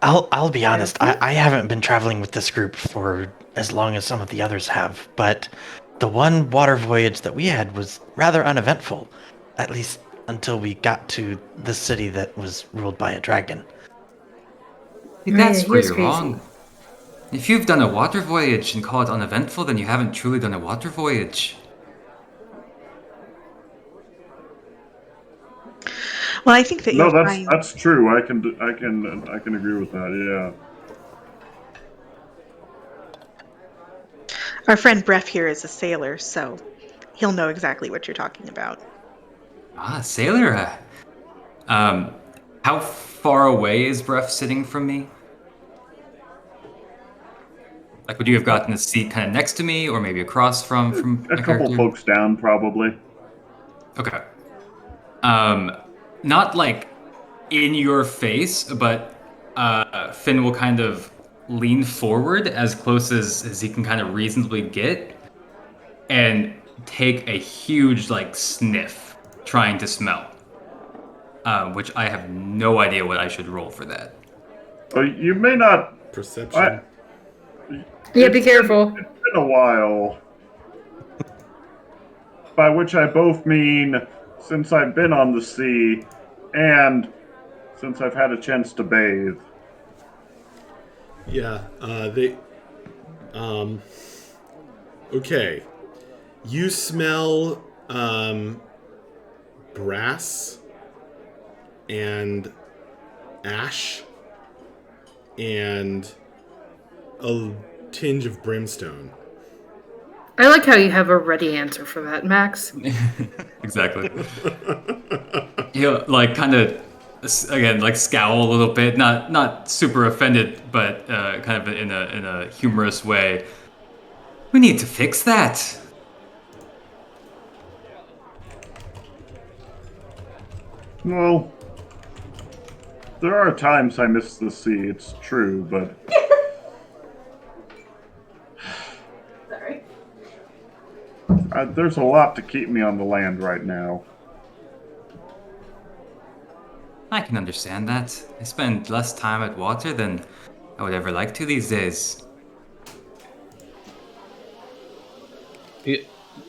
I'll be honest. I haven't been traveling with this group for as long as some of the others have, but the one water voyage that we had was rather uneventful, at least until we got to the city that was ruled by a dragon. That's where you're wrong. If you've done a water voyage and call it uneventful, then you haven't truly done a water voyage. Well, I think that that's true. I can agree with that. Yeah. Our friend Bref here is a sailor, so he'll know exactly what you're talking about. Ah, sailor. How far away is Bref sitting from me? Like, would you have gotten a seat kind of next to me, or maybe across from a couple folks down, probably. Okay. Not like in your face, but Finn will kind of lean forward as close as he can kind of reasonably get, and take a huge like sniff, trying to smell. Which I have no idea what I should roll for that. You may not. Perception. Yeah, be careful. It's been a while. By which I both mean since I've been on the sea and since I've had a chance to bathe. Yeah, okay. You smell, brass and ash and a tinge of brimstone. I like how you have a ready answer for that, Max. Exactly. He'll like kind of again like scowl a little bit, not super offended, but kind of in a humorous way. We need to fix that. Well, there are times I miss the sea, it's true, but... Sorry. There's a lot to keep me on the land right now. I can understand that. I spend less time at water than I would ever like to these days.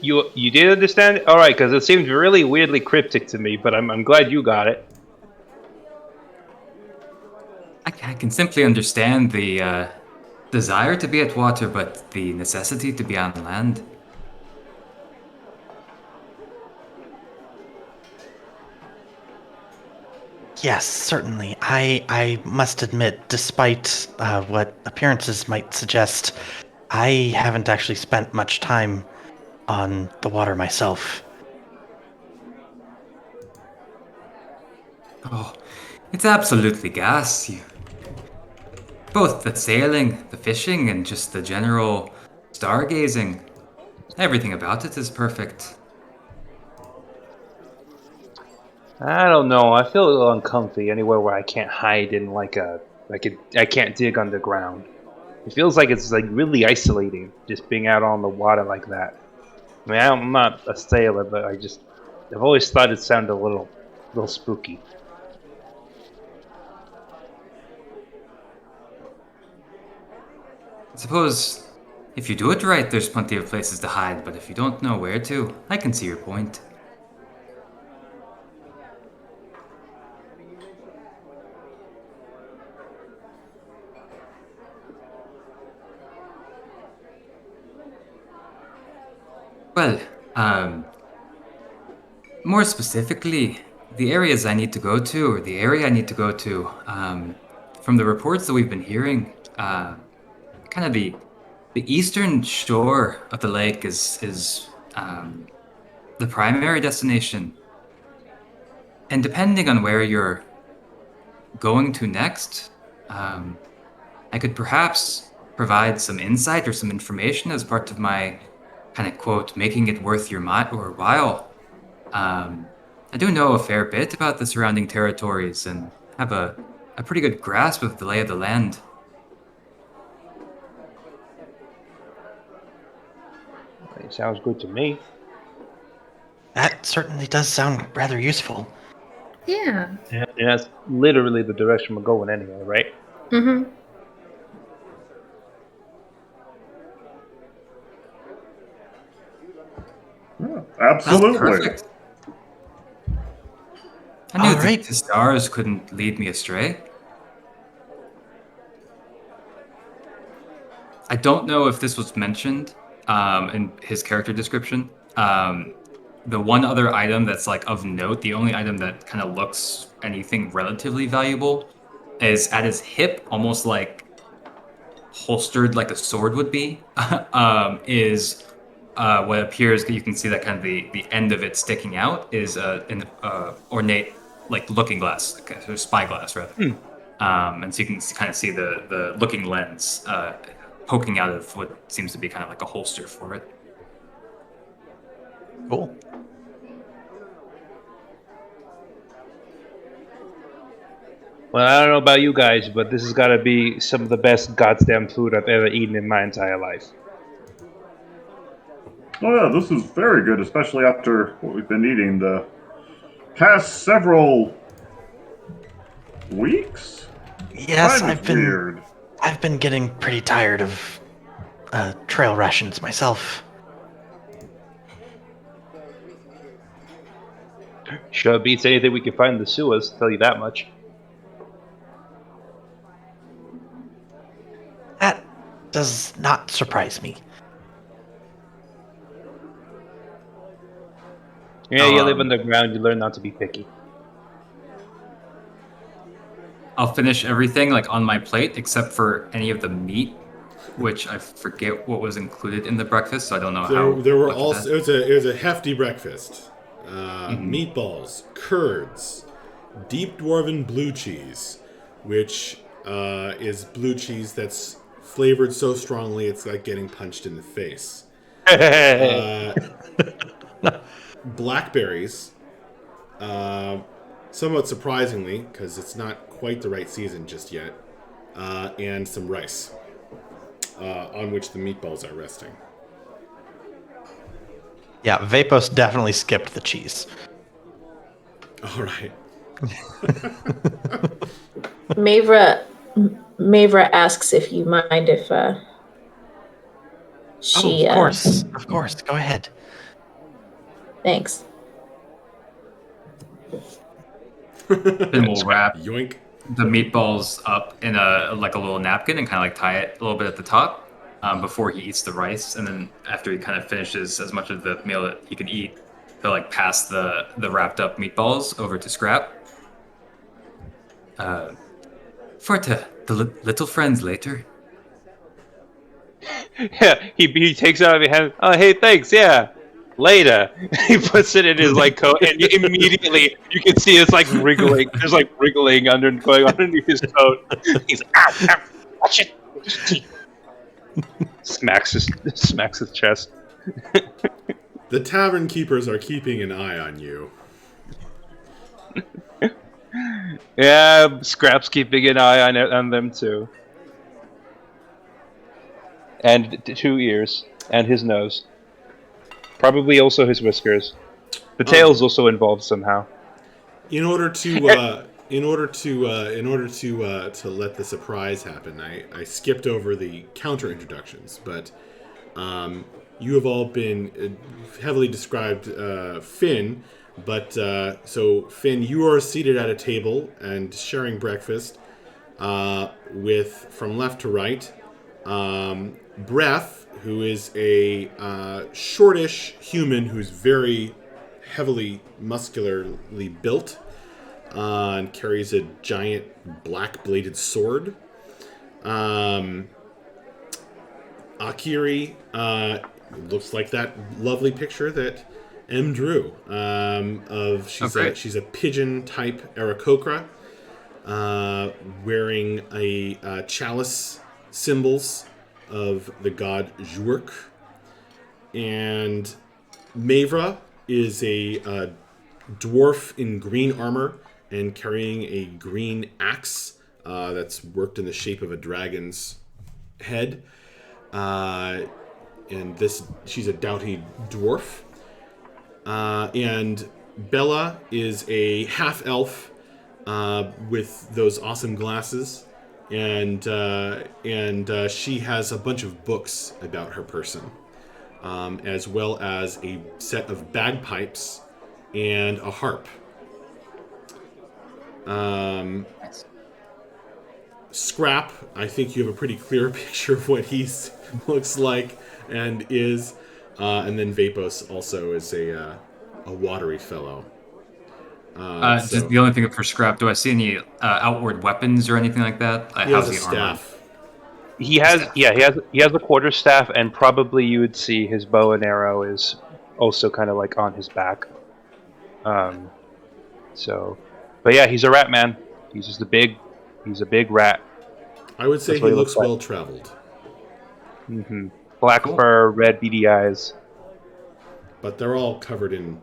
You did understand it? All right, because it seemed really weirdly cryptic to me, but I'm glad you got it. I can simply understand the desire to be at water, but the necessity to be on land. Yes, certainly. I must admit, despite what appearances might suggest, I haven't actually spent much time on the water myself. Oh, it's absolutely gas. Both the sailing, the fishing, and just the general stargazing. Everything about it is perfect. I don't know. I feel a little uncomfy anywhere where I can't hide in I can't dig underground. It feels like it's like really isolating, just being out on the water like that. I mean, I'm not a sailor, but I've always thought it sounded a little spooky. I suppose if you do it right, there's plenty of places to hide, but if you don't know where to, I can see your point. Well, more specifically, the areas I need to go to, or the area I need to go to, from the reports that we've been hearing, kind of the eastern shore of the lake is the primary destination. And depending on where you're going to next, I could perhaps provide some insight or some information as part of my kind of quote, making it worth your while. I do know a fair bit about the surrounding territories and have a pretty good grasp of the lay of the land. It sounds good to me. That certainly does sound rather useful. Yeah. Yeah, and that's literally the direction we're going anyway, right? Mm-hmm. Yeah, absolutely. Perfect. I knew the stars couldn't lead me astray. I don't know if this was mentioned in his character description. The one other item that's like of note, the only item that kind of looks anything relatively valuable, is at his hip, almost like holstered like a sword would be, is what appears, you can see that kind of the end of it sticking out is an ornate like looking glass, or spyglass rather. And so you can kind of see the looking lens poking out of what seems to be kind of like a holster for it. Cool. Well, I don't know about you guys, but this has got to be some of the best goddamn food I've ever eaten in my entire life. Oh yeah, this is very good, especially after what we've been eating the past several weeks. Yes, Kind of weird. I've been getting pretty tired of trail rations myself. Sure beats anything we can find in the sewers, tell you that much. That does not surprise me. Yeah, you live underground, you learn not to be picky. I'll finish everything like on my plate except for any of the meat, which I forget what was included in the breakfast, so I don't know how. There were also it was a hefty breakfast. Meatballs, curds, deep dwarven blue cheese, which is blue cheese that's flavored so strongly it's like getting punched in the face. Blackberries, somewhat surprisingly, because it's not quite the right season just yet, and some rice, on which the meatballs are resting. Yeah, Vapos definitely skipped the cheese. All right. Mavra asks if you mind if she. Of course. Go ahead. Thanks. Then we'll wrap Yoink. the meatballs up in a little napkin and kind of like tie it a little bit at the top before he eats the rice, and then after he kind of finishes as much of the meal that he can eat, he'll like pass the wrapped up meatballs over to Scrap. For the little friends later. Yeah, he takes it out of your hand. Oh, hey, thanks. Yeah, later. He puts it in his like coat, and immediately you can see it's like wriggling. There's like wriggling going underneath his coat. He's like, ow, watch it. Smacks his chest. The tavern keepers are keeping an eye on you. Yeah, Scrap's keeping an eye on them too. And 2 ears. And his nose. Probably also his whiskers. The tail's also involved somehow. In order to let the surprise happen, I skipped over the counter introductions, but you have all been heavily described Finn. But so Finn, you are seated at a table and sharing breakfast with, from left to right, Breath, who is a shortish human who's very heavily muscularly built, and carries a giant black-bladed sword. Akiri looks like that lovely picture that M drew. She's a pigeon type Aarakocra, wearing a chalice symbols of the god Zhurk. And Mavra is a dwarf in green armor and carrying a green axe that's worked in the shape of a dragon's head. And she's a doughty dwarf. And Bella is a half elf with those awesome glasses, and she has a bunch of books about her person, as well as a set of bagpipes and a harp. Scrap, I think you have a pretty clear picture of what he looks like and is, and then Vapos also is a watery fellow. Just the only thing for Scrap, do I see any outward weapons or anything like that? He has a staff. He has a quarterstaff, and probably you would see his bow and arrow is also kind of like on his back. But yeah, he's a rat man. He's a big rat. I would say he looks well traveled. Mm-hmm. Black fur, red beady eyes. But they're all covered in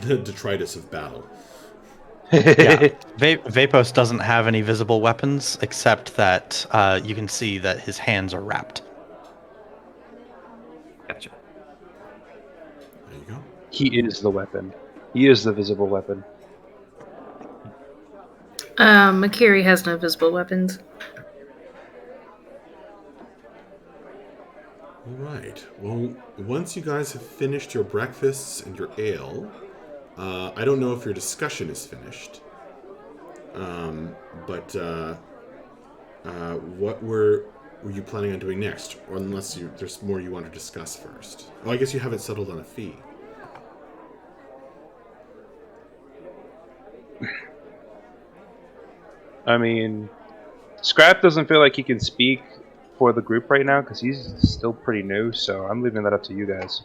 the detritus of battle. Yeah, Vapos doesn't have any visible weapons, except that you can see that his hands are wrapped. Gotcha. There you go. He is the weapon. He is the visible weapon. Akiri has no visible weapons. All right. Well, once you guys have finished your breakfasts and your ale, I don't know if your discussion is finished. But what were you planning on doing next? Or unless there's more you want to discuss first. Oh, I guess you haven't settled on a fee. I mean, Scrap doesn't feel like he can speak for the group right now because he's still pretty new, so I'm leaving that up to you guys.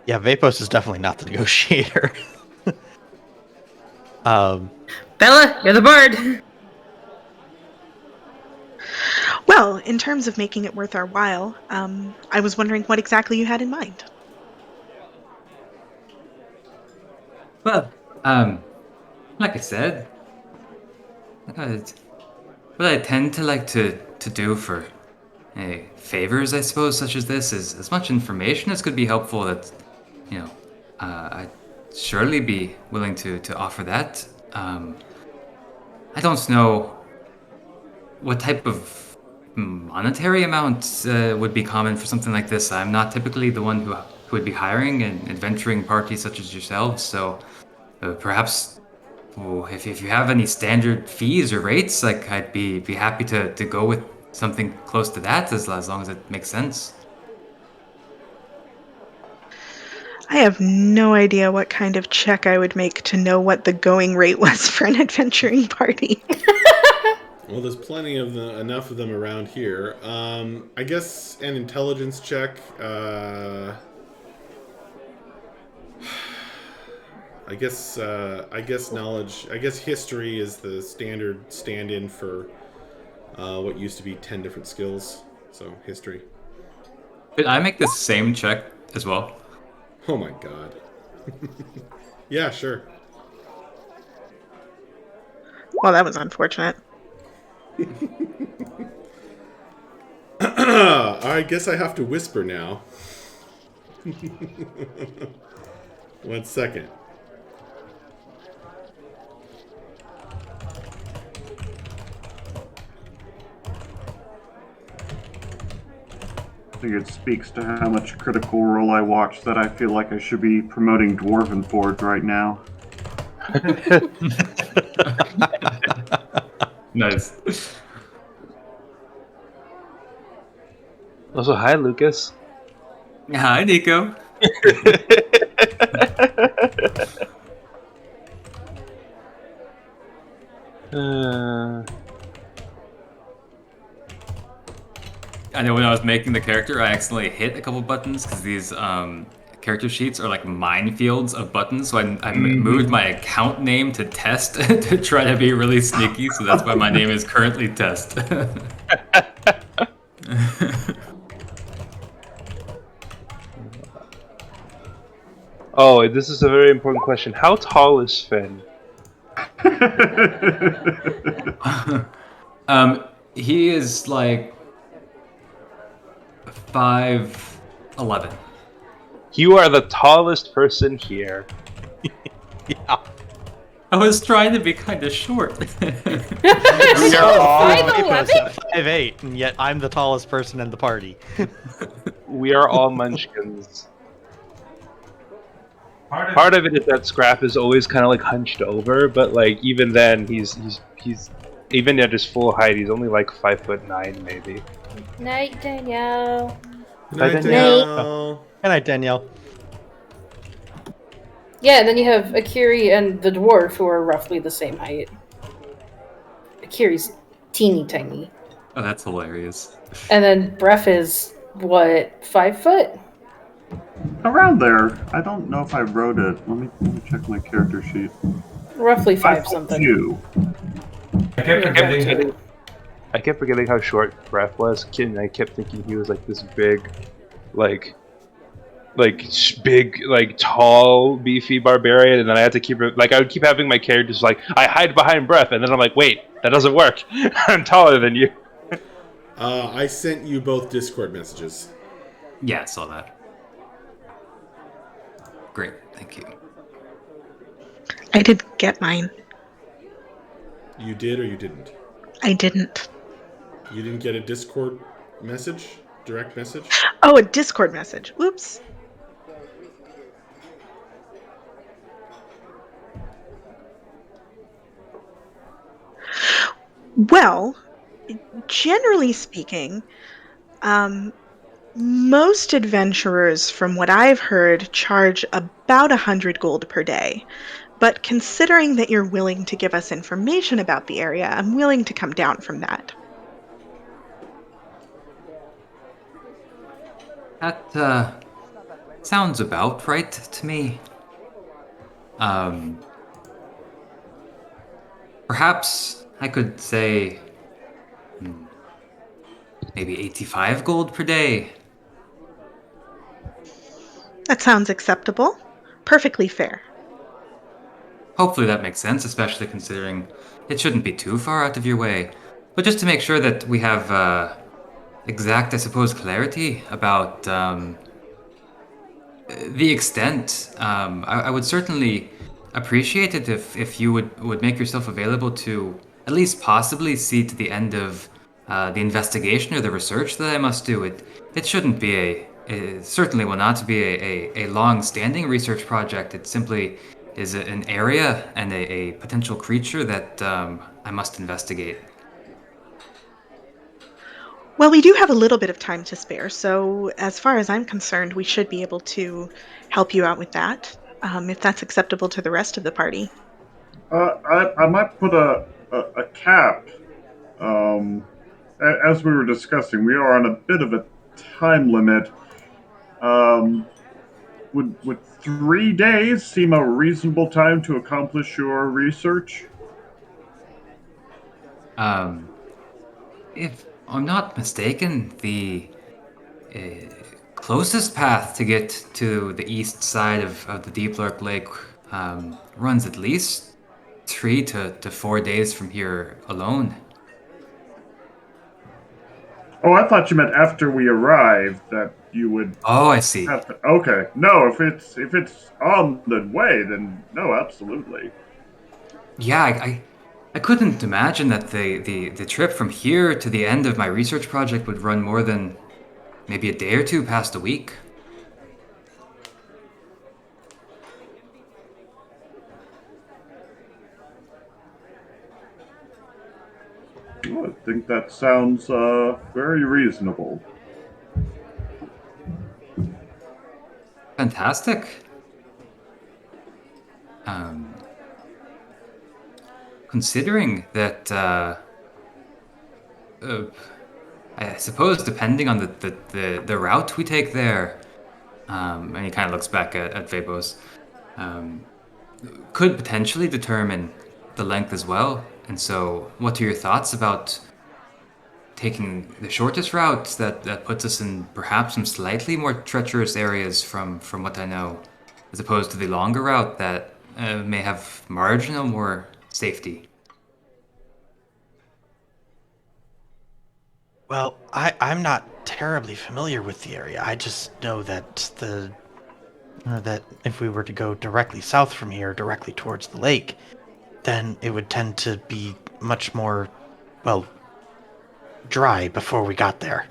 Yeah, Vapos is definitely not the negotiator. Bella, you're the bard! Well, in terms of making it worth our while, I was wondering what exactly you had in mind. Well, like I said, what I tend to like to do for favors, I suppose, such as this, is as much information as could be helpful. That, I'd surely be willing to offer that. I don't know what type of monetary amount would be common for something like this. I'm not typically the one who would be hiring an adventuring party such as yourselves, so perhaps if you have any standard fees or rates, like, I'd be happy to go with something close to that, as long as it makes sense. I have no idea what kind of check I would make to know what the going rate was for an adventuring party. Well, there's plenty of enough of them around here. I guess an intelligence check. I guess knowledge. I guess history is the standard stand-in for what used to be 10 different skills. So history. Could I make the same check as well? Oh my god. Yeah, sure. Well, that was unfortunate. I guess I have to whisper now. 1 second. I think it speaks to how much Critical Role I watch that I feel like I should be promoting Dwarven Forge right now. Nice. Also, hi, Lucas. Hi, Nico. making the character, I accidentally hit a couple buttons because these character sheets are like minefields of buttons. So I moved my account name to Test to try to be really sneaky. So that's why my name is currently Test. Oh, this is a very important question. How tall is Finn? He is like 5'11". You are the tallest person here. Yeah. I was trying to be kind of short. We are all 5'11"? 5'8", and yet I'm the tallest person in the party. We are all munchkins. Part of it is that Scrap is always kind of like hunched over, but like even then, he's even at his full height, he's only like 5'9" maybe. Night, Danielle. Night, Good night, Danielle. Yeah, and then you have Akiri and the dwarf, who are roughly the same height. Akiri's teeny tiny. Oh, that's hilarious. And then Bref is, what, 5 foot? Around there. I don't know if I wrote it. Let me check my character sheet. Roughly 5 something. 5'2". I kept forgetting how short Breath was. Kid, and I kept thinking he was like this big, like tall, beefy barbarian, and then I had to keep like I would keep having my characters like I hide behind Breath, and then I'm like, wait, that doesn't work. I'm taller than you. I sent you both Discord messages. Yeah, I saw that. Great, thank you. I didn't get mine. You did or you didn't? I didn't. You didn't get a Discord message? Direct message? Oh, a Discord message. Whoops. Well, generally speaking, most adventurers, from what I've heard, charge about 100 gold per day. But considering that you're willing to give us information about the area, I'm willing to come down from that. That sounds about right to me. Perhaps I could say maybe 85 gold per day. That sounds acceptable. Perfectly fair. Hopefully that makes sense, especially considering it shouldn't be too far out of your way. But just to make sure that we have exact, I suppose, clarity about the extent, I would certainly appreciate it if you would make yourself available to at least possibly see to the end of the investigation or the research that I must do. It shouldn't be it certainly will not be a long-standing research project. It simply is an area and a potential creature that I must investigate. Well, we do have a little bit of time to spare, so as far as I'm concerned, we should be able to help you out with that, if that's acceptable to the rest of the party. I might put a cap. As we were discussing, we are on a bit of a time limit. Would 3 days seem a reasonable time to accomplish your research? If I'm not mistaken, the closest path to get to the east side of the Deep Lurk Lake runs at least 3 to 4 days from here alone. Oh, I thought you meant after we arrived that you would. Oh, I see. Okay, no. If it's on the way, then no, absolutely. Yeah, I couldn't imagine that the trip from here to the end of my research project would run more than maybe a day or two past a week. Well, I think that sounds very reasonable. Fantastic. Considering that I suppose depending on the route we take there, and he kind of looks back at Vabos, could potentially determine the length as well. And so, what are your thoughts about taking the shortest route that puts us in perhaps some slightly more treacherous areas from what I know, as opposed to the longer route that may have marginal more safety? Well, I'm not terribly familiar with the area. I just know that that if we were to go directly south from here, directly towards the lake, then it would tend to be much more, well, dry before we got there.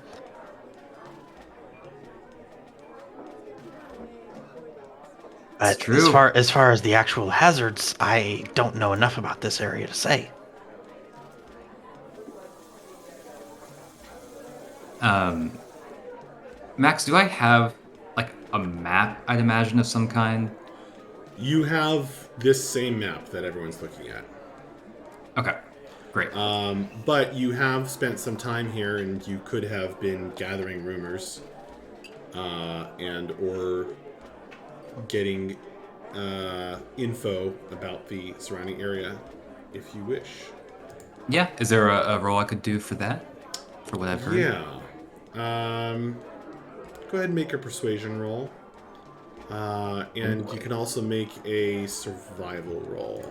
But It's true. as far as the actual hazards, I don't know enough about this area to say. Max, do I have like a map, I'd imagine, of some kind? You have this same map that everyone's looking at. Okay, great. But you have spent some time here, and you could have been gathering rumors and or getting info about the surrounding area, if you wish. Yeah, is there a role I could do for that? For what I've heard? Yeah. Go ahead and make a persuasion roll. And you can also make a survival roll.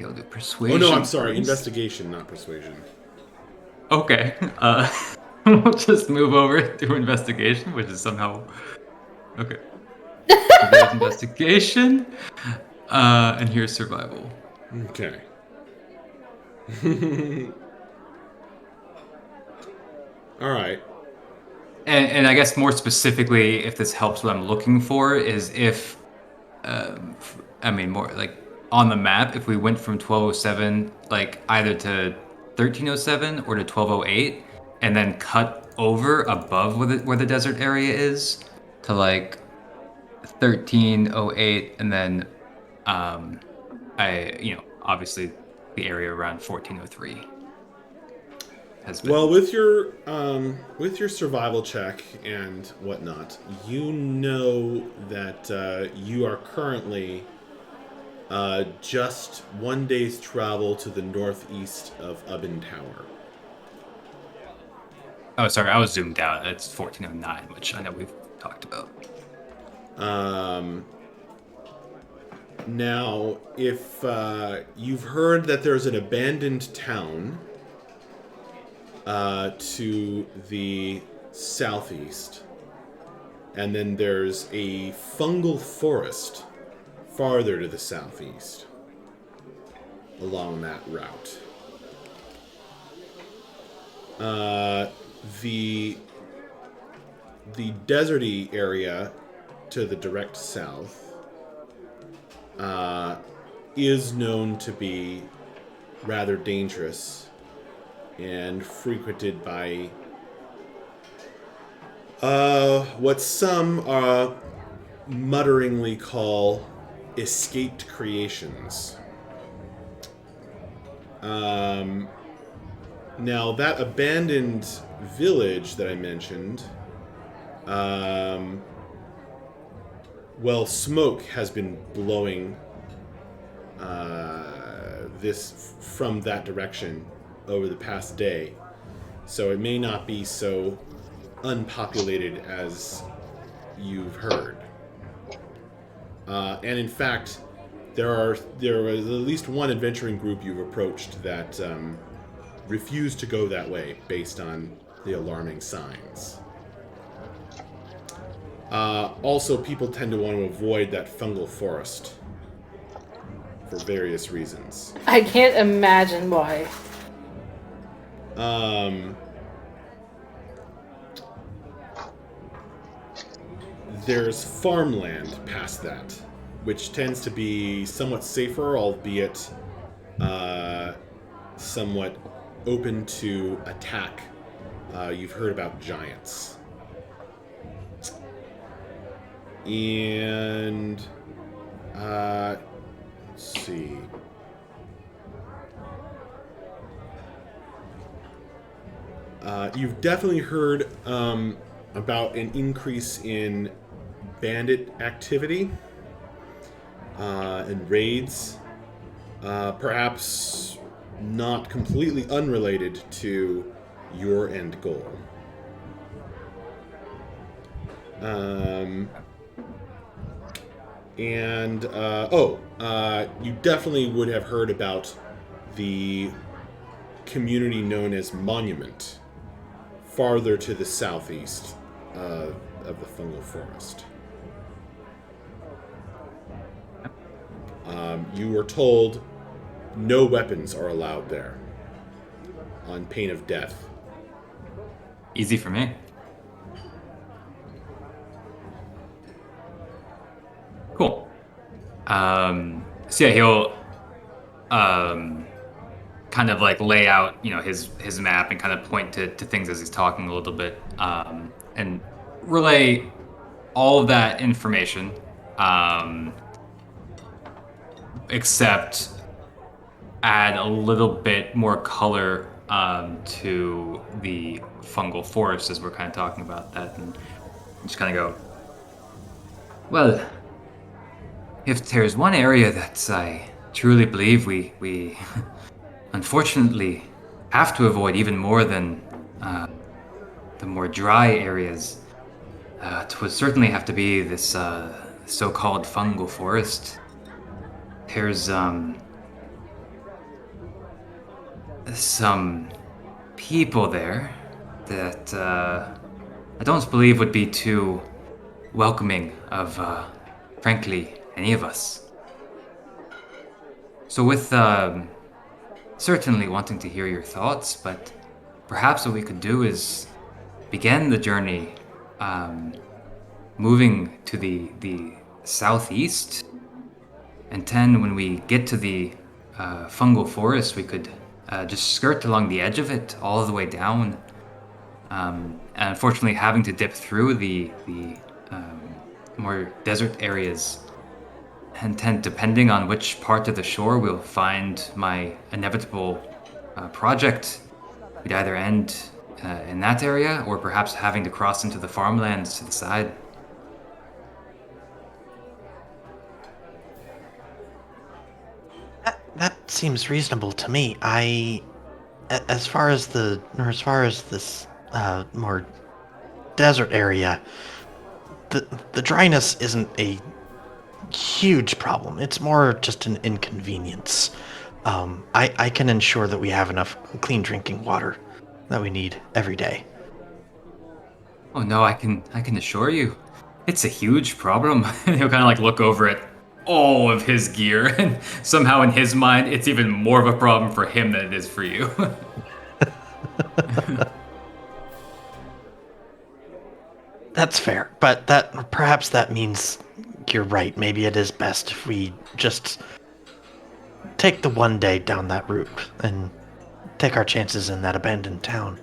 You'll do persuasion. Oh no, I'm sorry. Investigation, not persuasion. Okay. We'll just move over to investigation, which is somehow okay. So there's investigation, and here's survival. Okay. All right. And I guess more specifically, if this helps, what I'm looking for is if, I mean, more like on the map, if we went from 1207, like either to 1307 or to 1208, and then cut over above where the desert area is to like 1308, and then, obviously the area around 1403. Well, with your survival check and whatnot, you know that you are currently just 1 day's travel to the northeast of Ubin Tower. Oh, sorry, I was zoomed out. It's 1409, which I know we've talked about. Now, if you've heard that there's an abandoned town to the southeast, and then there's a fungal forest farther to the southeast along that route. The deserty area to the direct south is known to be rather dangerous and frequented by what some mutteringly call escaped creations. Now, that abandoned village that I mentioned, smoke has been blowing this from that direction over the past day, so it may not be so unpopulated as you've heard. And in fact, there was at least one adventuring group you've approached that refused to go that way based on the alarming signs. Also, people tend to want to avoid that fungal forest for various reasons. I can't imagine why. There's farmland past that, which tends to be somewhat safer, albeit somewhat open to attack. You've heard about giants. And Let's see. You've definitely heard about an increase in bandit activity and raids, perhaps not completely unrelated to your end goal. You definitely would have heard about the community known as Monument, farther to the southeast of the fungal forest. You were told no weapons are allowed there, on pain of death. Easy for me. Cool. So yeah, he'll kind of like lay out, his map and kind of point to things as he's talking a little bit, and relay all of that information, except add a little bit more color to the fungal forest as we're kind of talking about that, and just kind of go, well, if there's one area that I truly believe we unfortunately have to avoid even more than the more dry areas, it would certainly have to be this so-called fungal forest. There's some people there that I don't believe would be too welcoming of, frankly, any of us. So with certainly wanting to hear your thoughts, but perhaps what we could do is begin the journey moving to the southeast, and then when we get to the fungal forest, we could just skirt along the edge of it all the way down. And unfortunately, having to dip through the more desert areas, and then depending on which part of the shore we'll find my inevitable project, we'd either end in that area or perhaps having to cross into the farmlands to the side. That seems reasonable to me. As far as this more desert area, the dryness isn't a huge problem. It's more just an inconvenience. I can ensure that we have enough clean drinking water that we need every day. Oh no, I can assure you, it's a huge problem. He'll kind of like look over at all of his gear, and somehow in his mind, it's even more of a problem for him than it is for you. That's fair, but perhaps that means you're right. Maybe it is best if we just take the one day down that route and take our chances in that abandoned town.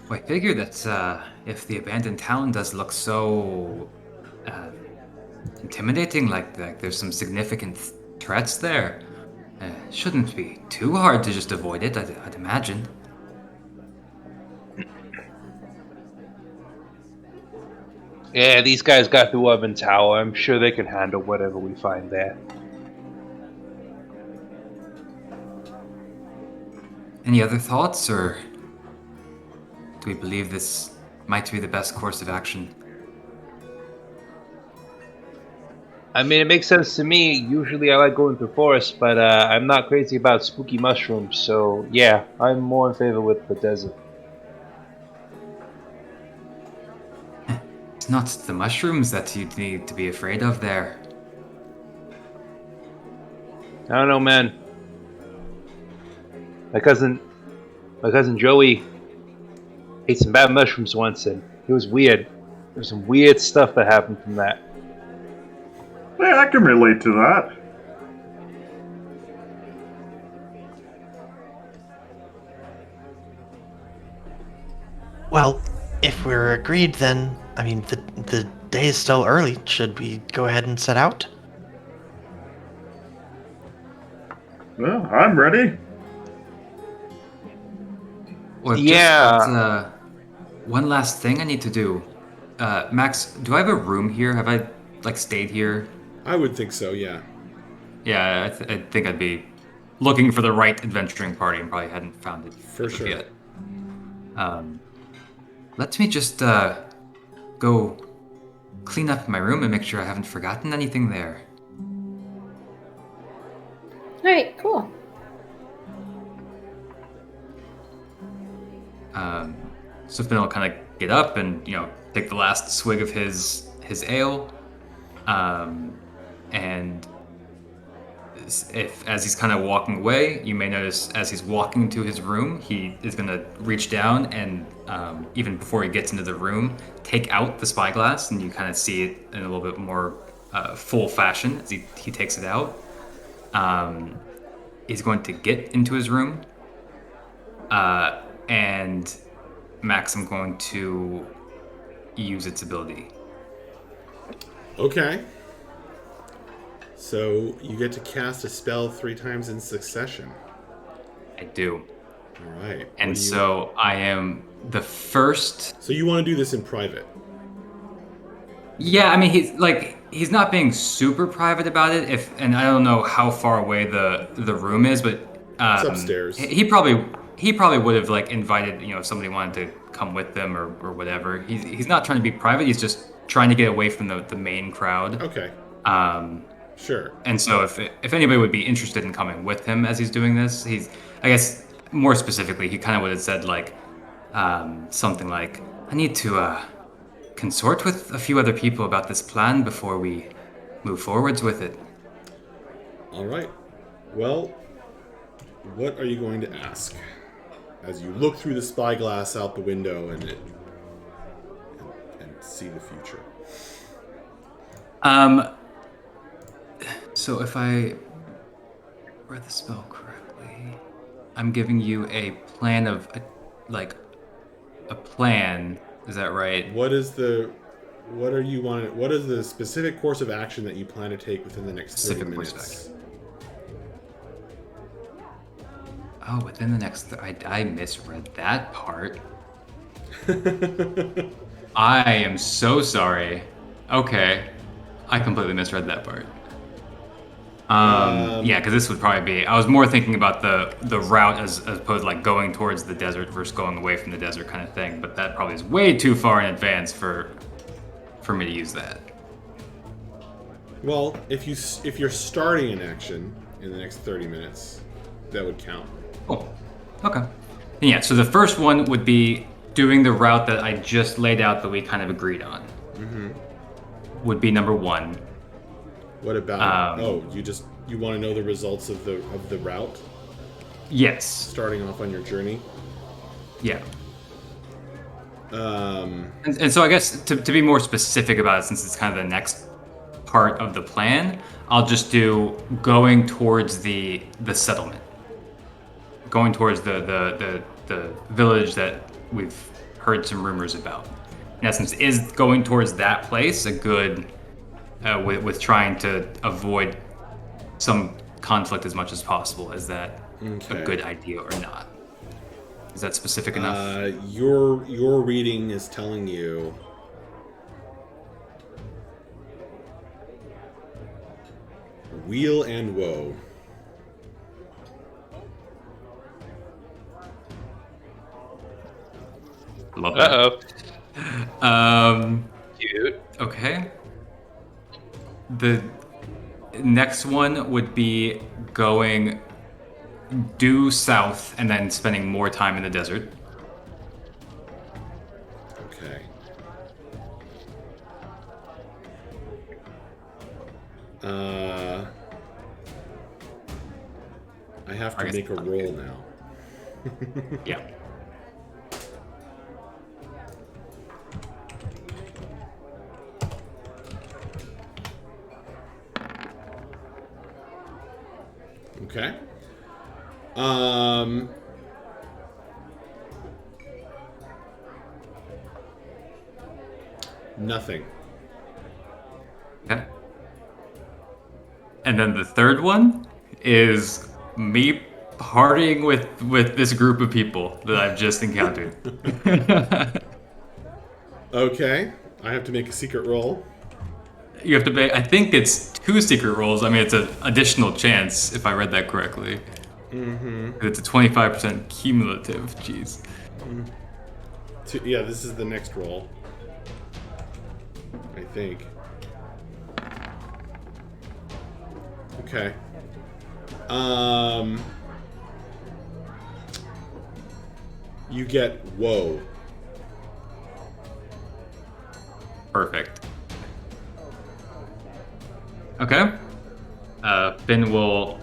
Well, I figure that if the abandoned town does look so intimidating, like there's some significant threats there, it shouldn't be too hard to just avoid it, I'd imagine. Yeah, these guys got the oven tower. I'm sure they can handle whatever we find there. Any other thoughts, or do we believe this might be the best course of action? I mean, it makes sense to me. Usually I like going through forests, but I'm not crazy about spooky mushrooms, so yeah, I'm more in favor with the desert. It's not the mushrooms that you need to be afraid of there. I don't know, man. My cousin Joey ate some bad mushrooms once, and it was weird. There's some weird stuff that happened from that. Yeah, I can relate to that. Well, if we're agreed, then I mean the day is still early. Should we go ahead and set out? Well, I'm ready. Well, Yeah. just one last thing I need to do. Max, do I have a room here? Have I stayed here? I would think so. Yeah. Yeah, I think I'd be looking for the right adventuring party and probably hadn't found it For as of sure. yet. Let me just go clean up my room and make sure I haven't forgotten anything there. All right, cool. So Finn will kind of get up and take the last swig of his ale, and as he's kind of walking away, you may notice as he's walking to his room, he is going to reach down and even before he gets into the room, take out the spyglass, and you kind of see it in a little bit more full fashion as he takes it out. He's going to get into his room, and Max, I'm going to use its ability. Okay. So you get to cast a spell 3 times in succession. I do. All right. And so I am the first. So you want to do this in private? Yeah, I mean he's not being super private about it. And I don't know how far away the room is, but it's upstairs. He probably would have invited if somebody wanted to come with them or whatever. He's not trying to be private. He's just trying to get away from the main crowd. Okay. Sure. And so if anybody would be interested in coming with him as he's doing this, I guess more specifically, he kind of would have said something like, I need to consort with a few other people about this plan before we move forwards with it. All right. Well, what are you going to ask as you look through the spyglass out the window and see the future? So if I read the spell correctly, I'm giving you a plan of a plan. Is that right? What is the specific course of action that you plan to take within the next 30 minutes? Oh, within the next... I misread that part. I am so sorry. Okay. I completely misread that part. Yeah, because this would probably be... I was more thinking about the route as opposed to going towards the desert versus going away from the desert kind of thing, but that probably is way too far in advance for me to use that. Well, if you're starting an action in the next 30 minutes, that would count. Oh, okay. And yeah, so the first one would be doing the route that I just laid out that we kind of agreed on. Mm-hmm. Would be number 1. What about? You want to know the results of the route? Yes. Starting off on your journey. Yeah. And so I guess to be more specific about it, since it's kind of the next part of the plan, I'll just do going towards the settlement, going towards the village that we've heard some rumors about. In essence, is going towards that place a good with trying to avoid some conflict as much as possible? Is that a good idea or not? Is that specific enough? Your reading is telling you wheel and woe. Love that. Uh-oh. Cute. Okay. The next one would be going due south and then spending more time in the desert. Okay. I have to make a roll now. Yeah. Okay. Nothing. Okay. And then the third one is me partying with this group of people that I've just encountered. Okay, I have to make a secret roll. You have to make. I think it's 2 secret rolls. I mean, it's an additional chance if I read that correctly. Mm-hmm. It's a 25% cumulative. Jeez. Yeah, this is the next roll. I think. Okay. You get whoa. Perfect. Okay. Finn will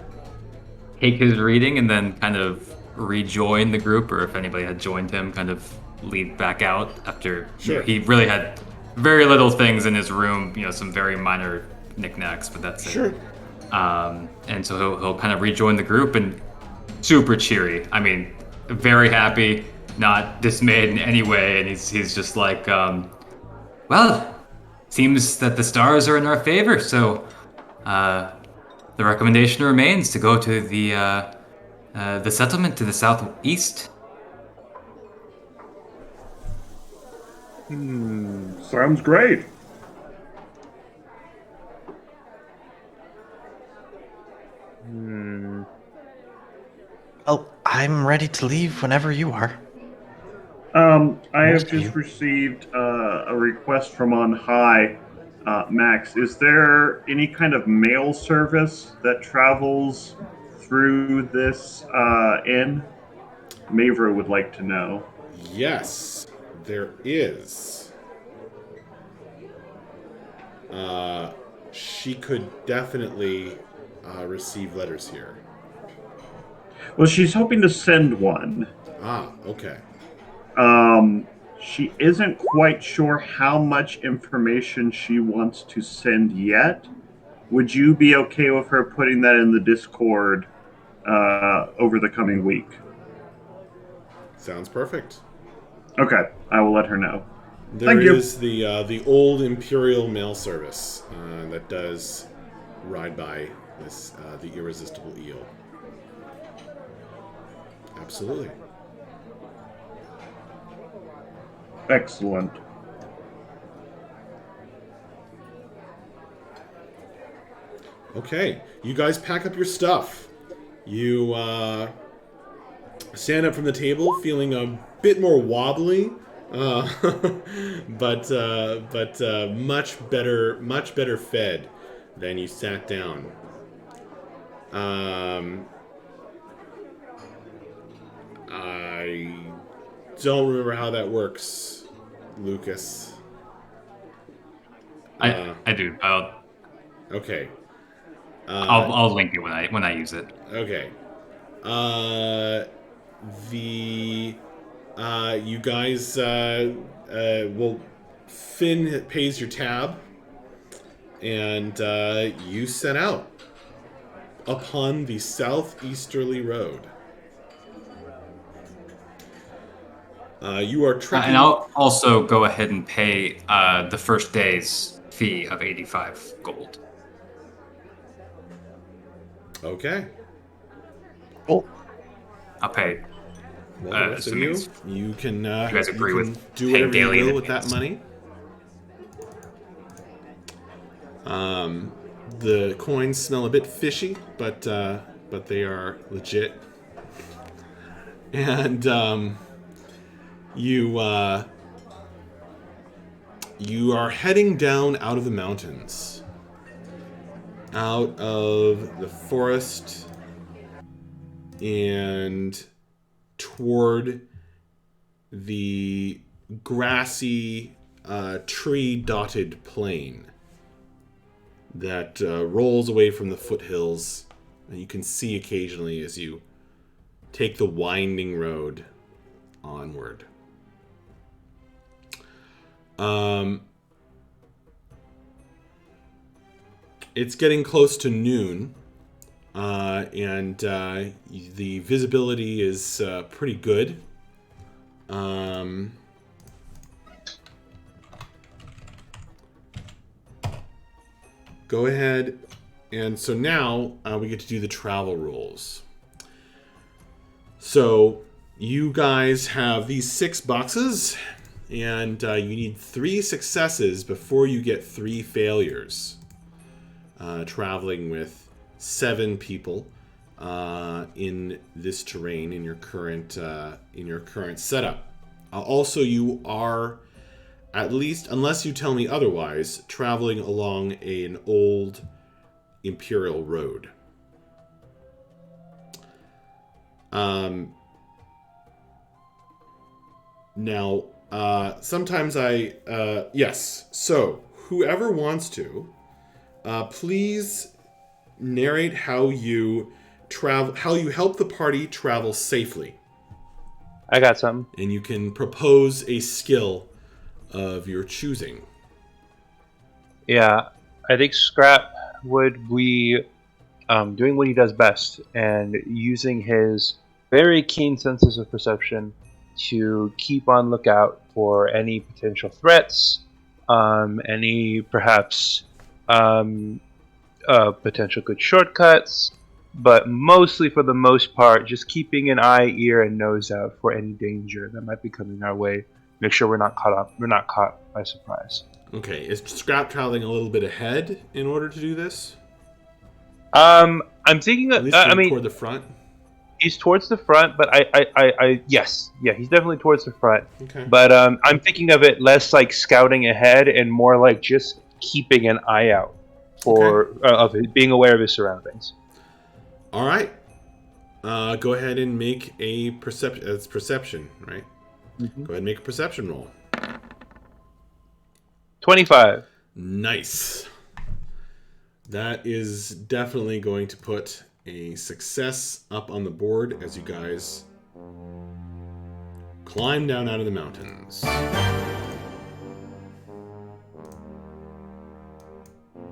take his reading and then kind of rejoin the group, or if anybody had joined him, kind of lead back out after he really had very little things in his room, some very minor knickknacks, but that's it. And so he'll kind of rejoin the group and super cheery. I mean, very happy, not dismayed in any way, and he's just like, well, seems that the stars are in our favor, so the recommendation remains to go to the settlement to the southeast. Sounds great. Well, I'm ready to leave whenever you are. I have just received a request from on high. Max, is there any kind of mail service that travels through this inn? Mavra would like to know. Yes, there is. She could definitely receive letters here. Well, she's hoping to send one. Ah, okay. She isn't quite sure how much information she wants to send yet. Would you be okay with her putting that in the Discord over the coming week? Sounds perfect. Okay, I will let her know. There is the old Imperial mail service that does ride by this the irresistible eel. Absolutely. Excellent. Okay, you guys pack up your stuff. You stand up from the table, feeling a bit more wobbly, but much better fed than you sat down. I don't remember how that works, Lucas. I do. Okay. I'll link it when I use it. Okay. You guys well, Finn pays your tab, and you set out upon the southeasterly road. You are trekking. And I'll also go ahead and pay the first day's fee of 85 gold. Okay. Cool. I'll pay. Well, the rest of you can. You guys agree with do whatever daily you will with that money. The coins smell a bit fishy, but they are legit. And you are heading down out of the mountains, out of the forest, and toward the grassy, tree-dotted plain that rolls away from the foothills, and you can see occasionally as you take the winding road onward. It's getting close to noon, and the visibility is pretty good. Go ahead, and so now we get to do the travel rules. So you guys have these 6 boxes, and you need 3 successes before you get 3 failures. Traveling with 7 people in this terrain in your current setup. Also, you are, at least unless you tell me otherwise, traveling along an old Imperial road. Now, sometimes yes. So, whoever wants to, please narrate how you help the party travel safely. I got something. And you can propose a skill of your choosing. Yeah, I think Scrap would be doing what he does best and using his very keen senses of perception to keep on lookout for any potential threats, any perhaps potential good shortcuts, but mostly for the most part, just keeping an eye, ear, and nose out for any danger that might be coming our way. Make sure we're not caught by surprise. Okay, is Scrap traveling a little bit ahead in order to do this? I'm thinking. At least toward the front. He's towards the front, but yes, he's definitely towards the front. Okay. But I'm thinking of it less like scouting ahead and more like just keeping an eye out for being aware of his surroundings. All right. Go ahead and make a perception. It's perception, right? Mm-hmm. Go ahead and make a perception roll. 25. Nice. That is definitely going to put a success up on the board as you guys climb down out of the mountains.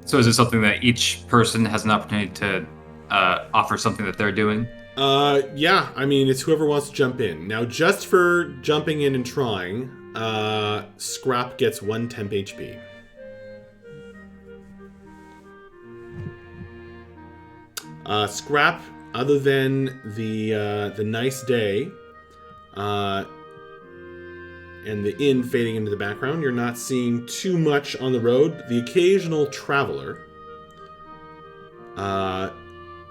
So is it something that each person has an opportunity to offer something that they're doing? Yeah, I mean, it's whoever wants to jump in. Now, just for jumping in and trying, Scrap gets 1 temp HP. Scrap, other than the nice day and the inn fading into the background, you're not seeing too much on the road. The occasional traveler,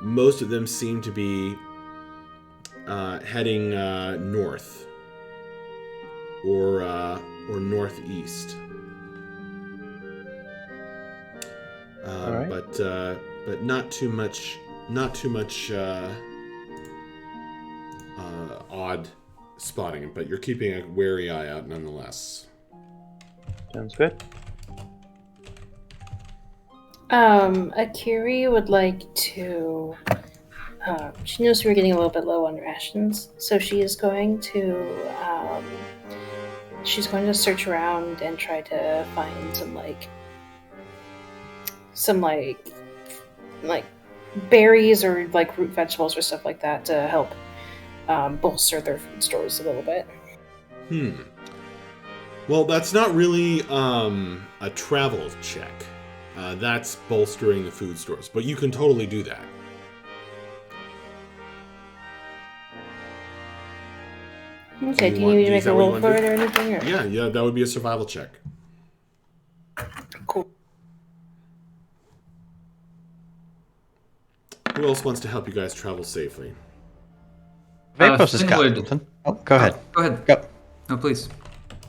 most of them seem to be heading north or northeast. Right. But not too much. Not too much odd spotting, but you're keeping a wary eye out nonetheless. Sounds good. Akiri would like to. She knows we're getting a little bit low on rations, so she is going to. She's going to search around and try to find some berries or like root vegetables or stuff like that to help bolster their food stores a little bit. Well, that's not really a travel check. That's bolstering the food stores, but you can totally do that. Okay, do you need me to make a roll for it or anything? Or? Yeah, that would be a survival check. Cool. Who else wants to help you guys travel safely? Vapos has got something. Oh, go ahead. Go ahead. Go. No, please.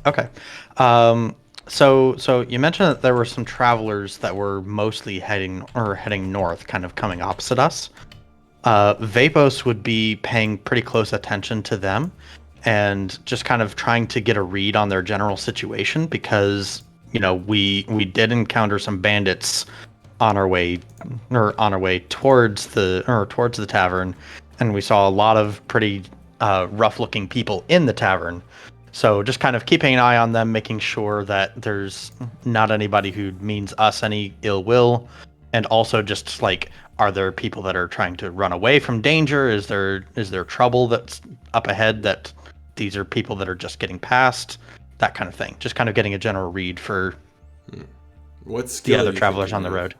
Okay. So you mentioned that there were some travelers that were mostly heading north, kind of coming opposite us. Vapos would be paying pretty close attention to them and just kind of trying to get a read on their general situation because, we did encounter some bandits on our way towards the tavern, and we saw a lot of pretty rough-looking people in the tavern. So just kind of keeping an eye on them, making sure that there's not anybody who means us any ill will, and also just like, are there people that are trying to run away from danger? Is there trouble that's up ahead that these are people that are just getting past? That kind of thing. Just kind of getting a general read for what skill the other travelers on the road.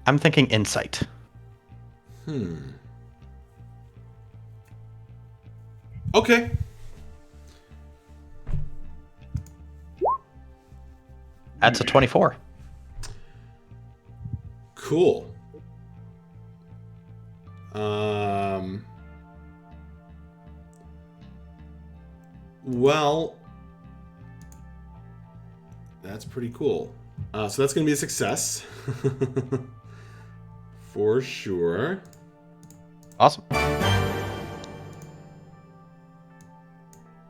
I'm thinking insight. Okay. That's a 24. Cool. Well, that's pretty cool. So that's going to be a success. For sure. Awesome.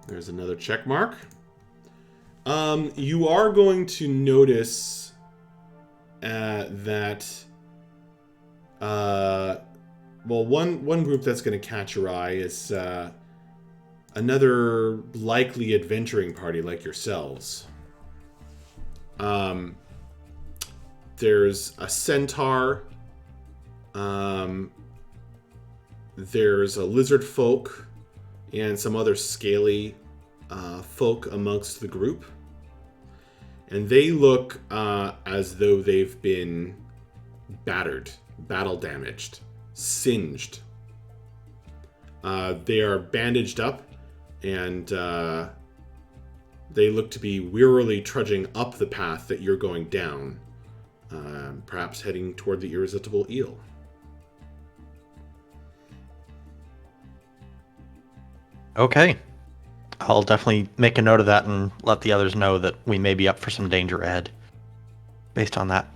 There's another check mark. You are going to notice that one group that's going to catch your eye is another likely adventuring party like yourselves. There's a centaur. There's a lizard folk and some other scaly folk amongst the group. And they look as though they've been battered, battle damaged, singed. They are bandaged up, and they look to be wearily trudging up the path that you're going down, perhaps heading toward the irresistible eel. Okay. I'll definitely make a note of that and let the others know that we may be up for some danger ahead. Based on that.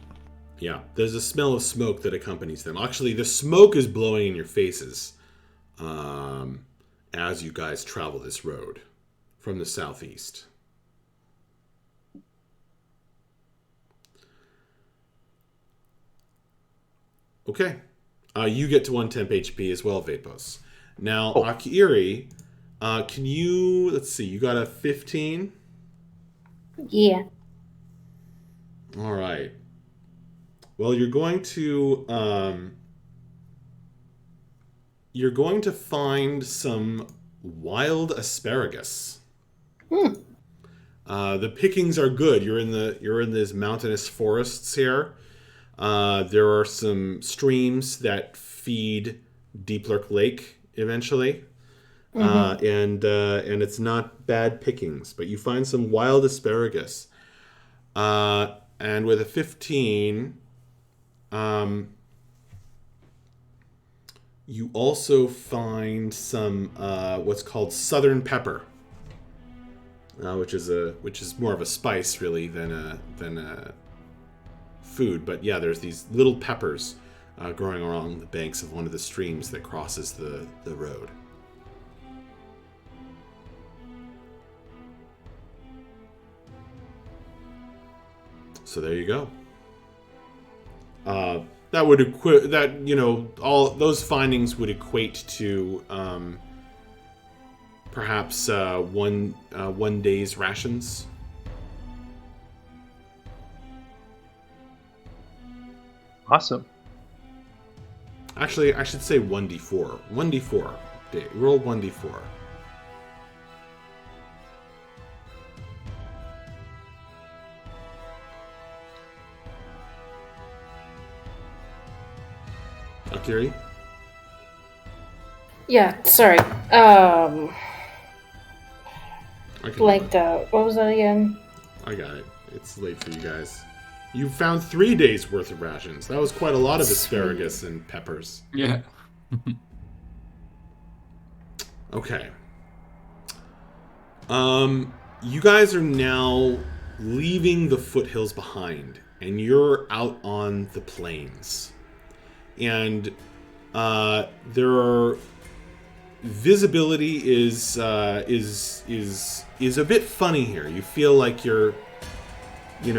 Yeah, there's a smell of smoke that accompanies them. Actually, the smoke is blowing in your faces as you guys travel this road from the southeast. Okay. You get to 1 temp HP as well, Vapos. Now, Akiri, can you... Let's see, you got a 15? Yeah. All right. Well, you're going to find some wild asparagus. The pickings are good. You're in these mountainous forests here. There are some streams that feed Deep Lurk Lake eventually, and it's not bad pickings. But you find some wild asparagus, and with a 15. You also find some what's called southern pepper, which is more of a spice really than a food. But yeah, there's these little peppers growing along the banks of one of the streams that crosses the road. So there you go. That would all those findings would equate to perhaps one day's rations. Awesome. Actually, I should say 1d4. 1d4. Roll 1d4. Akiri? Yeah, sorry. Blanked out. What was that again? I got it. It's late for you guys. You found 3 days worth of rations. That was quite a lot of asparagus and peppers. Yeah. Okay. You guys are now leaving the foothills behind, and you're out on the plains. And visibility is a bit funny here. You feel like your view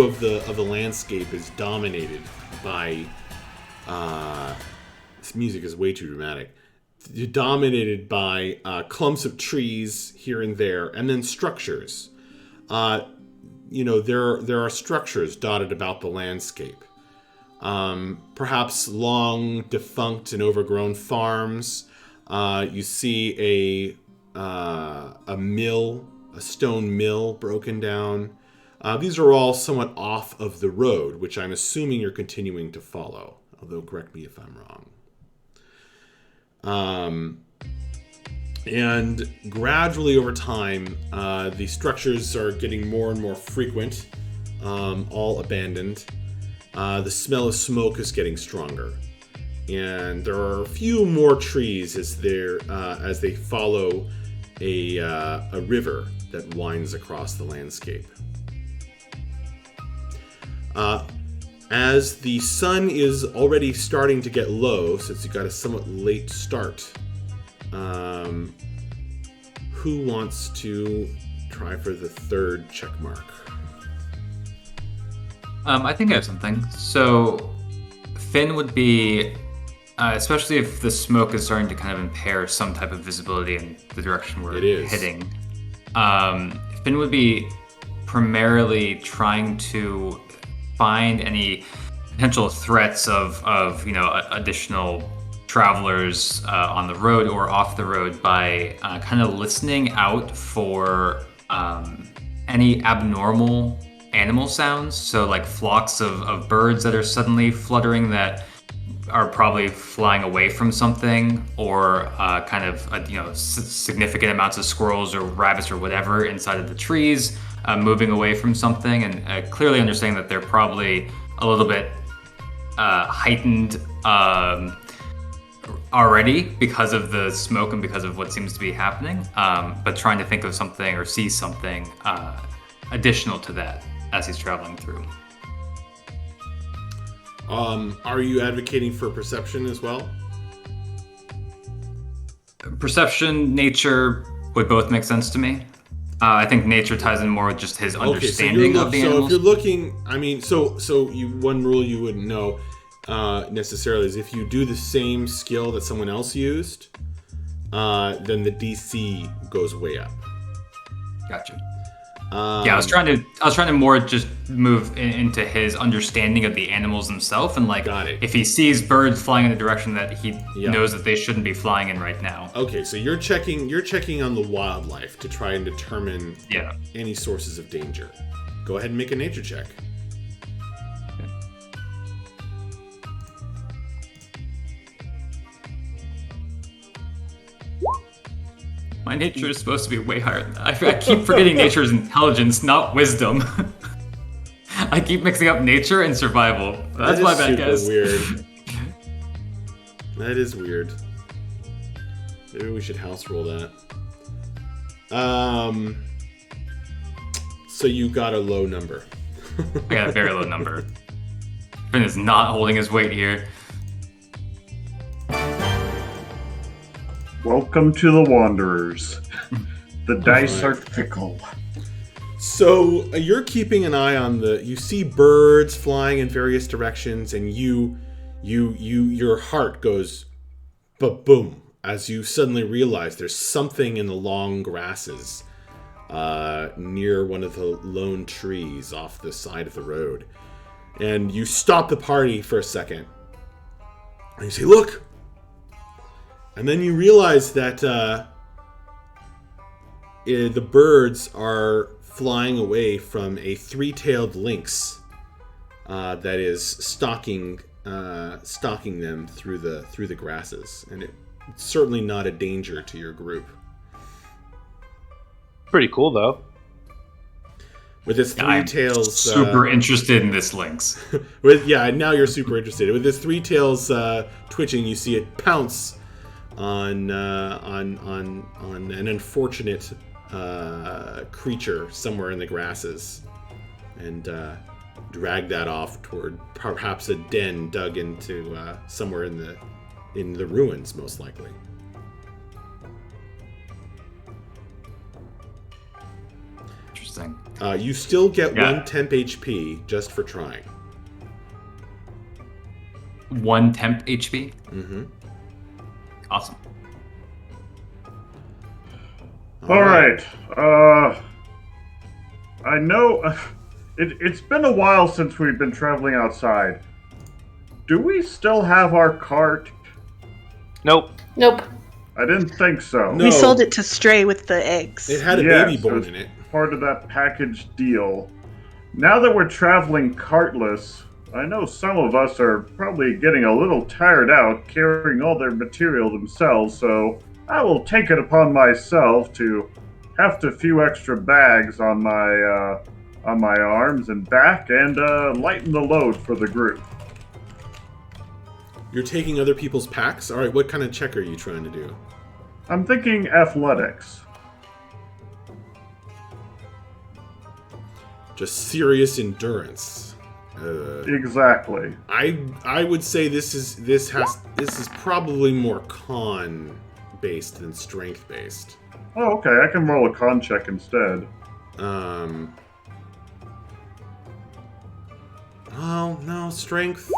of the landscape is dominated by this music is way too dramatic. You're dominated by clumps of trees here and there, and then structures. There are structures dotted about the landscape. Perhaps long defunct and overgrown farms. You see a mill, a stone mill broken down. These are all somewhat off of the road, which I'm assuming you're continuing to follow. Although, correct me if I'm wrong. And gradually over time, the structures are getting more and more frequent, all abandoned. The smell of smoke is getting stronger. And there are a few more trees as they follow a river that winds across the landscape. As the sun is already starting to get low, since you got a somewhat late start, who wants to try for the third check mark? I think I have something. So, Finn would be, especially if the smoke is starting to kind of impair some type of visibility in the direction we're heading. Finn would be primarily trying to find any potential threats of additional travelers on the road or off the road by kind of listening out for any abnormal animal sounds. So like flocks of birds that are suddenly fluttering that are probably flying away from something, or significant amounts of squirrels or rabbits or whatever inside of the trees moving away from something, and clearly understanding that they're probably a little bit heightened already because of the smoke and because of what seems to be happening, but trying to think of something or see something additional to that as he's traveling through. Are you advocating for perception as well? Perception, nature would both make sense to me. I think nature ties in more with just his understanding of the animals. So if you're looking, one rule you wouldn't know necessarily is if you do the same skill that someone else used, then the DC goes way up. Gotcha. I was trying to more just move into his understanding of the animals themselves, and if he sees birds flying in the direction that he knows that they shouldn't be flying in right now. Okay, so you're checking on the wildlife to try and determine any sources of danger. Go ahead and make a nature check. My nature is supposed to be way higher than that. I keep forgetting nature is intelligence, not wisdom. I keep mixing up nature and survival. That's my bad, guys. Weird. That is weird. Maybe we should house roll that. So you got a low number. I got a very low number. Finn is not holding his weight here. Welcome to the Wanderers. The dice are fickle. So you're keeping an eye on you see birds flying in various directions, and your heart goes ba-boom as you suddenly realize there's something in the long grasses near one of the lone trees off the side of the road. And you stop the party for a second. And you say, "Look!" And then you realize that the birds are flying away from a three-tailed lynx that is stalking them through the grasses, and it's certainly not a danger to your group. Pretty cool, though. With its three tails, super interested in this lynx. Now you're super interested. With its three tails twitching, you see it pounce on an unfortunate creature somewhere in the grasses, and drag that off toward perhaps a den dug into somewhere in the ruins, most likely. Interesting. You still get 1 temp HP just for trying. 1 temp HP? Mm-hmm. Awesome. All right. I know it's been a while since we've been traveling outside. Do we still have our cart? Nope. I didn't think so. No. We sold it to Stray with the eggs. It had a baby born in it. Part of that package deal. Now that we're traveling cartless, I know some of us are probably getting a little tired out carrying all their material themselves, so I will take it upon myself to heft a few extra bags on my arms and back and lighten the load for the group. You're taking other people's packs? Alright, what kind of check are you trying to do? I'm thinking athletics. Just serious endurance. Exactly. I would say this is probably more con based than strength based. Oh, okay. I can roll a con check instead. Oh no, strength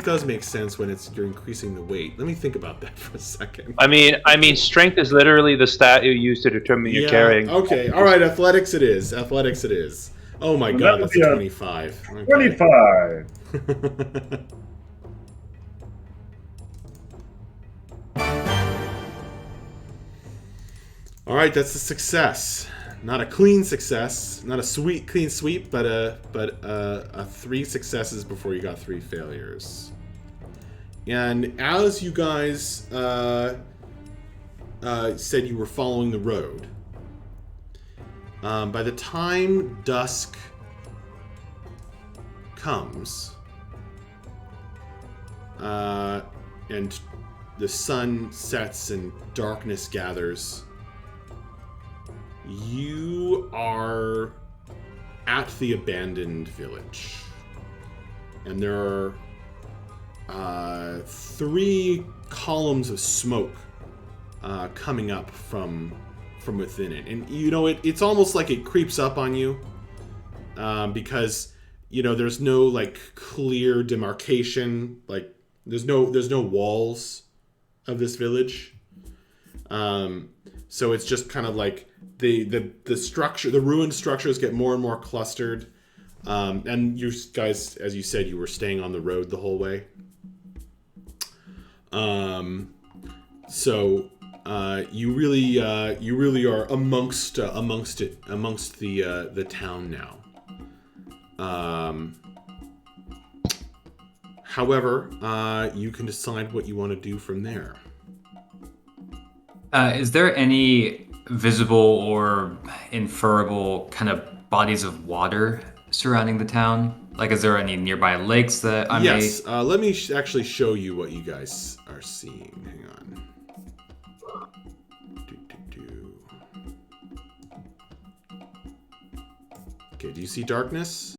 does make sense when you're increasing the weight. Let me think about that for a second. I mean, strength is literally the stat you use to determine your carrying. Okay, all right. Athletics it is. Oh my god, that's a 25. Okay. 25. All right, that's a success. Not a clean success, not a clean sweep, but a 3 successes before you got 3 failures. And as you guys said, you were following the road. By the time dusk comes, and the sun sets and darkness gathers, you are at the abandoned village. And there are 3 columns of smoke coming up from within it. And you know, it's almost like it creeps up on you because you know there's no like clear demarcation, like there's no walls of this village. So it's just kind of like the structure, the ruined structures get more and more clustered. And you guys, as you said, you were staying on the road the whole way. So you really are amongst the town now. However, you can decide what you want to do from there. Is there any visible or inferable kind of bodies of water surrounding the town? Like, is there any nearby lakes that I may... Yes, let me actually show you what you guys are seeing. Hang on. Okay, do you see darkness?